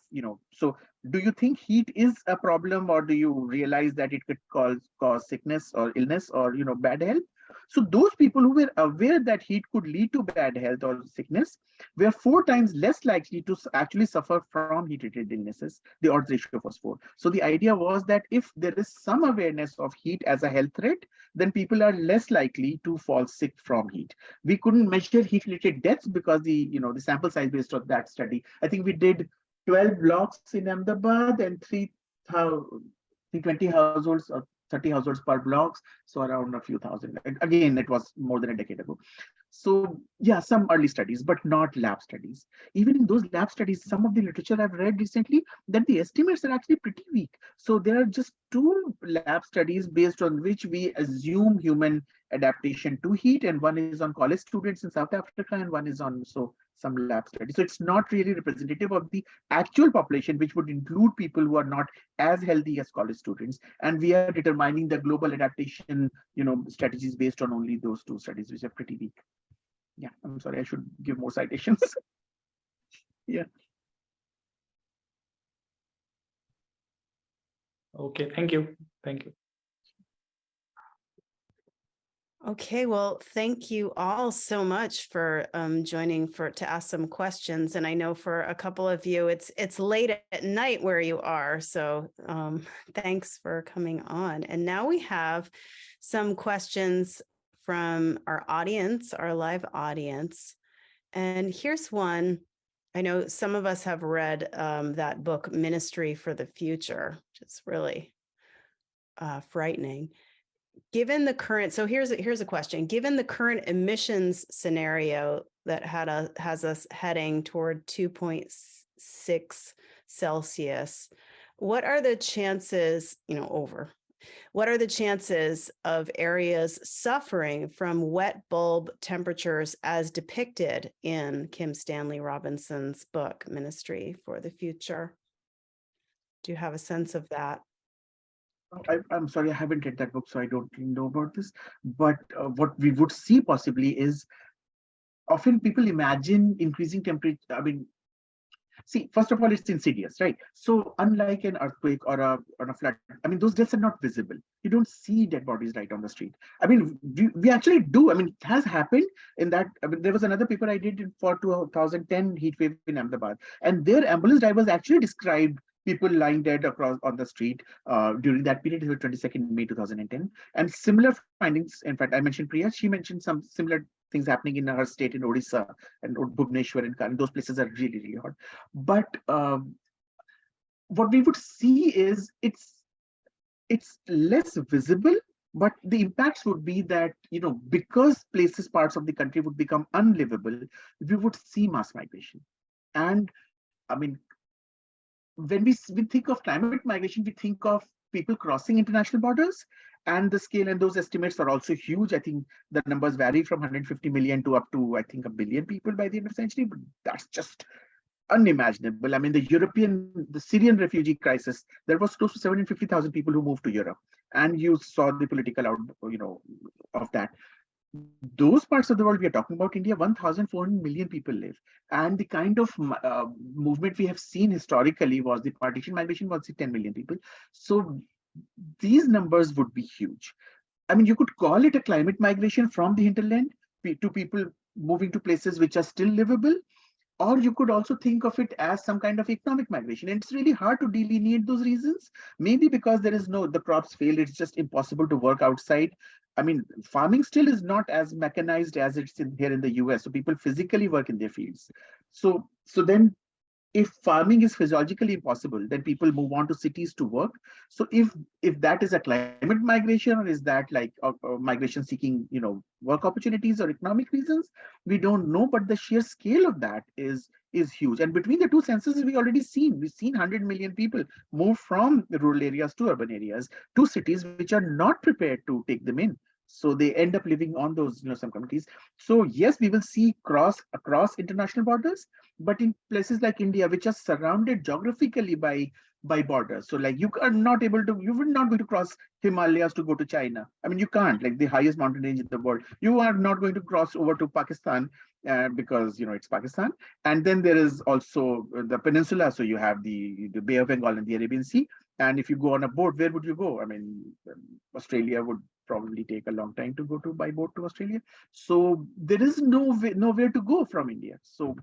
so do you think heat is a problem, or do you realize that it could cause sickness or illness or bad health? So those people who were aware that heat could lead to bad health or sickness were 4 times less likely to actually suffer from heat-related illnesses. The odds ratio was 4. So the idea was that if there is some awareness of heat as a health threat, then people are less likely to fall sick from heat. We couldn't measure heat-related deaths because the sample size based on that study. I think we did 12 blocks in Ahmedabad and 320 households or 30 households per blocks, so around a few thousand. Again, it was more than a decade ago. So yeah, some early studies, but not lab studies. Even in those lab studies, some of the literature I've read recently, that the estimates are actually pretty weak. So there are just 2 lab studies based on which we assume human adaptation to heat, and one is on college students in South Africa, and one is on some lab studies. So it's not really representative of the actual population, which would include people who are not as healthy as college students. And we are determining the global adaptation, strategies based on only those 2 studies, which are pretty weak. Yeah, I'm sorry, I should give more citations. Yeah. Okay, thank you. Thank you. Okay, well, thank you all so much for joining to ask some questions. And I know for a couple of you, it's late at night where you are. So thanks for coming on. And now we have some questions from our audience, our live audience. And here's one. I know some of us have read that book, Ministry for the Future, which is really frightening. Given the current, so here's a question. Given the current emissions scenario that has us heading toward 2.6 Celsius, what are the chances, what are the chances of areas suffering from wet bulb temperatures as depicted in Kim Stanley Robinson's book, Ministry for the Future? Do you have a sense of that? I'm sorry, I haven't read that book, so I don't know about this. But what we would see possibly is often people imagine increasing temperature. I mean, see, first of all, it's insidious, right? So unlike an earthquake or a flood, I mean, those deaths are not visible. You don't see dead bodies right on the street. I mean, we actually do. I mean, it has happened in that. I mean, there was another paper I did for 2010 heat wave in Ahmedabad, and their ambulance drivers actually described people lying dead across on the street during that period. It was 22nd May 2010, and similar findings. In fact, I mentioned Priya. She mentioned some similar things happening in her state in Odisha and Bhubaneswar and Karan. Those places are really, really hot. But what we would see is it's less visible, but the impacts would be that, because parts of the country would become unlivable, we would see mass migration. And I mean, when we think of climate migration, we think of people crossing international borders, and the scale and those estimates are also huge. I think the numbers vary from 150 million to up to, I think, 1 billion people by the end of the century, but that's just unimaginable. I mean, the Syrian refugee crisis, there was close to 750,000 people who moved to Europe, and you saw the political of that. Those parts of the world we are talking about, India, 1,400 million people live, and the kind of movement we have seen historically was the partition migration was 10 million people. So these numbers would be huge. I mean, you could call it a climate migration from the hinterland to people moving to places which are still livable, or you could also think of it as some kind of economic migration. And it's really hard to delineate those reasons. Maybe because the crops failed, it's just impossible to work outside. I mean, farming still is not as mechanized as it's here in the US. So people physically work in their fields. So then if farming is physiologically impossible, then people move on to cities to work. So if that is a climate migration, or is that like migration seeking work opportunities or economic reasons, we don't know. But the sheer scale of that is huge. And between the 2 censuses, we've seen 100 million people move from the rural areas to urban areas to cities which are not prepared to take them in. So they end up living on those some communities. So yes, we will see across international borders, but in places like India, which are surrounded geographically by by borders. So like you are not able to, you would not going to cross Himalayas to go to China. I mean, you can't, like the highest mountain range in the world. You are not going to cross over to Pakistan because, it's Pakistan. And then there is also the peninsula. So you have the Bay of Bengal and the Arabian Sea. And if you go on a boat, where would you go? I mean, Australia would probably take a long time to go to by boat to Australia. So there is nowhere to go from India. So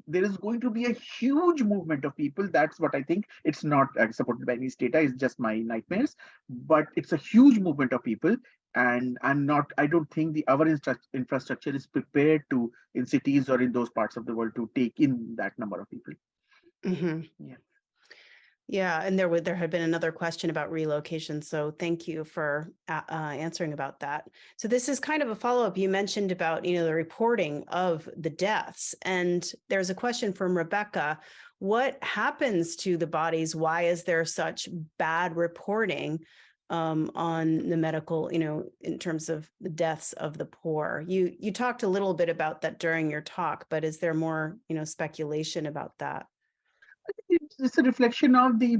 there is going to be a huge movement of people. That's what I think. It's not supported by any data. It's just my nightmares, but it's a huge movement of people. And I don't think our infrastructure is prepared to, in cities or in those parts of the world, to take in that number of people. Yeah. Yeah, and there had been another question about relocation, so thank you for answering about that. So this is kind of a follow-up. You mentioned about the reporting of the deaths, and there's a question from Rebecca. What happens to the bodies? Why is there such bad reporting on the medical, in terms of the deaths of the poor? You talked a little bit about that during your talk, but is there more speculation about that? It's a reflection of the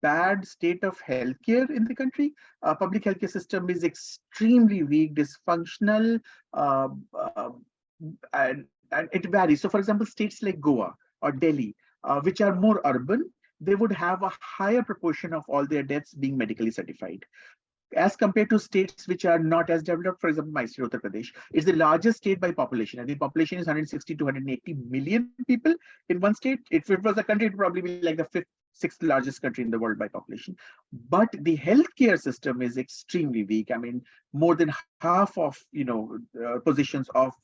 bad state of healthcare in the country. Public healthcare system is extremely weak, dysfunctional, uh, uh, and it varies. So, for example, states like Goa or Delhi, which are more urban, they would have a higher proportion of all their deaths being medically certified, as compared to states which are not as developed. For example, my state, Uttar Pradesh, is the largest state by population, and the population is 160 to 180 million people in one state. If it was a country, it would probably be like the sixth largest country in the world by population. But the healthcare system is extremely weak. I mean, more than half of positions of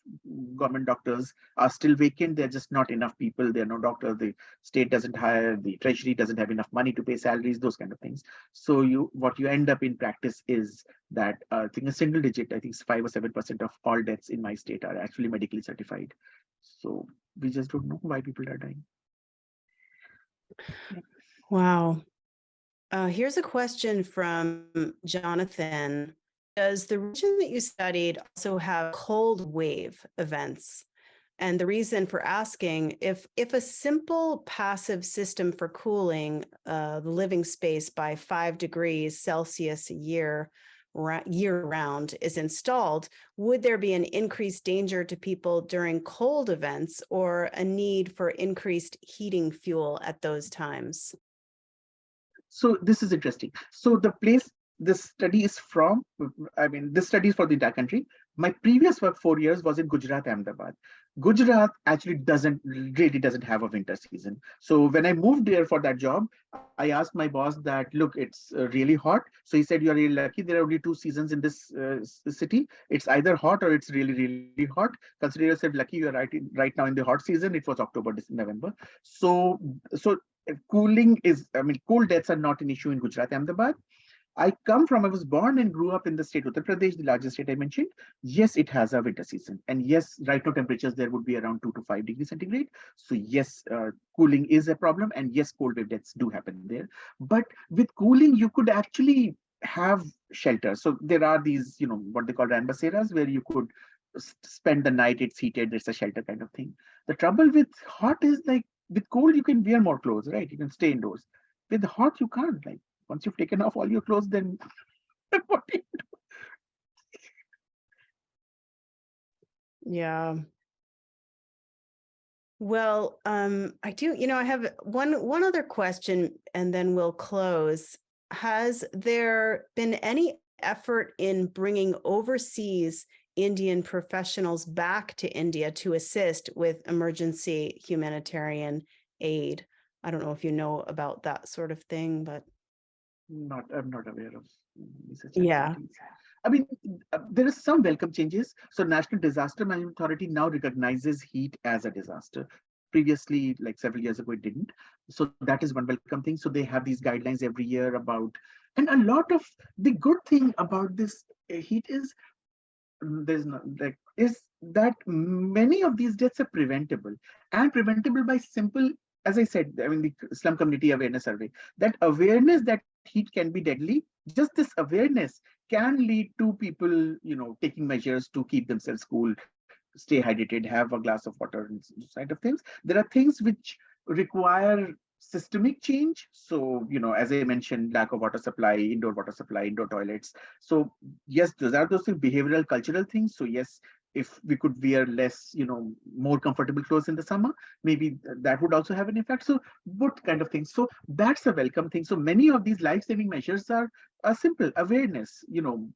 government doctors are still vacant. There are just not enough people. There are no doctors. The state doesn't hire. The treasury doesn't have enough money to pay salaries. Those kind of things. So what you end up in practice is that I think a single digit, I think 5 or 7% of all deaths in my state are actually medically certified. So we just don't know why people are dying. Yeah. Wow. Here's a question from Jonathan. Does the region that you studied also have cold wave events? And the reason for asking, if a simple passive system for cooling the living space by 5 degrees Celsius a year round is installed, would there be an increased danger to people during cold events or a need for increased heating fuel at those times? So this is interesting. So the place this study is from, this study is for the entire country. My previous work 4 years was in Gujarat, Ahmedabad. Gujarat actually really doesn't have a winter season. So when I moved there for that job, I asked my boss that, look, it's really hot. So he said, you're really lucky. There are only 2 seasons in this city. It's either hot or it's really, really hot. Consider yourself lucky. You're right now in the hot season. It was October, November. So cooling cold deaths are not an issue in Gujarat, Ahmedabad. I was born and grew up in the state Uttar Pradesh, the largest state I mentioned. Yes, it has a winter season. And yes, right now temperatures there would be around 2 to 5 degrees centigrade. So yes, cooling is a problem. And yes, cold wave deaths do happen there. But with cooling, you could actually have shelter. So there are these, what they call rambaseras, where you could spend the night. It's heated. It's a shelter kind of thing. The trouble with hot is, like, with cold, you can wear more clothes, right? You can stay indoors. With hot, you can't. Like, once you've taken off all your clothes, then what do you do? Yeah. Well, I do, I have one other question and then we'll close. Has there been any effort in bringing overseas Indian professionals back to India to assist with emergency humanitarian aid? I don't know if you know about that sort of thing, but I'm not aware of such yeah. activities. There is some welcome changes. So National Disaster Management Authority now recognizes heat as a disaster. Previously, like several years ago, it didn't. So that is one welcome thing. So they have these guidelines every year about, and a lot of the good thing about this heat is is that many of these deaths are preventable, and preventable by simple, as I said, the slum community awareness survey, that awareness that heat can be deadly, just this awareness can lead to people, taking measures to keep themselves cool, stay hydrated, have a glass of water, and side of things. There are things which require systemic change. So, as I mentioned, lack of water supply, indoor toilets. So yes, those are those behavioral, cultural things. So yes, if we could wear less, more comfortable clothes in the summer, maybe that would also have an effect. So both kind of things. So that's a welcome thing. So many of these life-saving measures are simple awareness,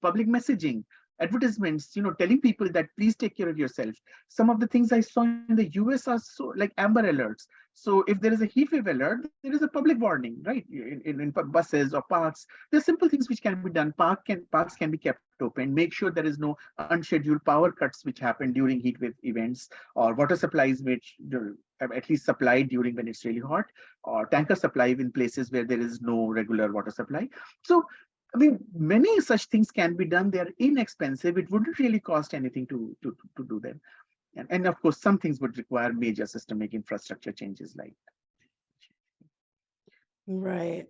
public messaging, advertisements, telling people that please take care of yourself. Some of the things I saw in the US are so like amber alerts. So if there is a heat wave alert, there is a public warning, right? In buses or parks, there's simple things which can be done. Parks can be kept open. Make sure there is no unscheduled power cuts which happen during heat wave events, or water supplies which have at least supplied during when it's really hot, or tanker supply in places where there is no regular water supply. So I mean, many such things can be done. They are inexpensive. It wouldn't really cost anything to do them. And of course, some things would require major systemic infrastructure changes like. Right.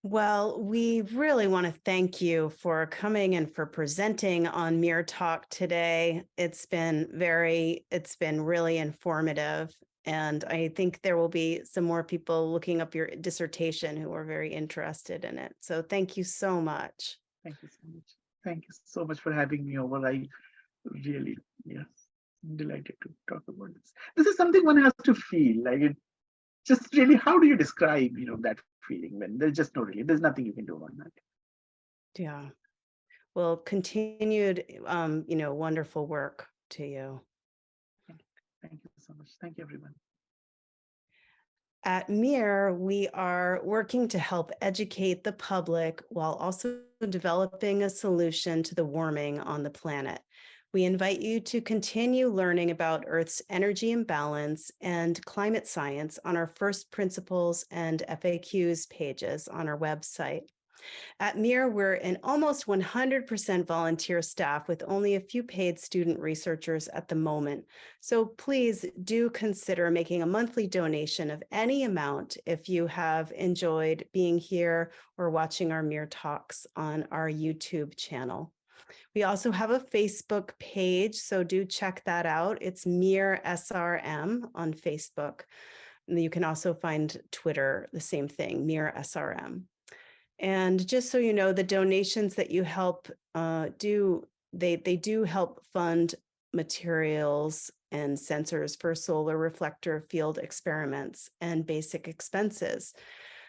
Well, we really want to thank you for coming and for presenting on MEERTALK today. It's been really informative. And I think there will be some more people looking up your dissertation who are very interested in it. So thank you so much. Thank you so much. Thank you so much for having me over. I really, yeah, I'm delighted to talk about this. This is something one has to feel like it. Just really, how do you describe, that feeling when there's just there's nothing you can do about that. Yeah. Well, continued, wonderful work to you. Thank you so much. Thank you, everyone. At MEER, we are working to help educate the public while also developing a solution to the warming on the planet. We invite you to continue learning about Earth's energy imbalance and climate science on our first principles and FAQs pages on our website. At MEER, we're an almost 100% volunteer staff with only a few paid student researchers at the moment. So please do consider making a monthly donation of any amount if you have enjoyed being here or watching our MEER talks on our YouTube channel. We also have a Facebook page, so do check that out. It's MEER SRM on Facebook. And you can also find Twitter, the same thing, MEER SRM. And just so you know, the donations that you help they do help fund materials and sensors for solar reflector field experiments and basic expenses.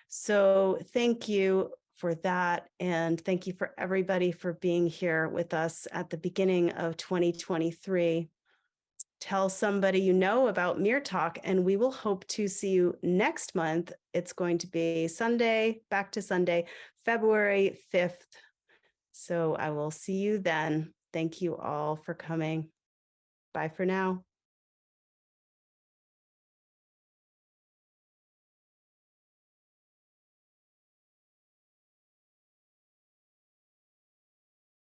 So thank you for that. And thank you for everybody for being here with us at the beginning of 2023. Tell somebody you know about MEERTALK, and we will hope to see you next month. It's going to be Sunday, back to Sunday, February 5th. So I will see you then. Thank you all for coming. Bye for now.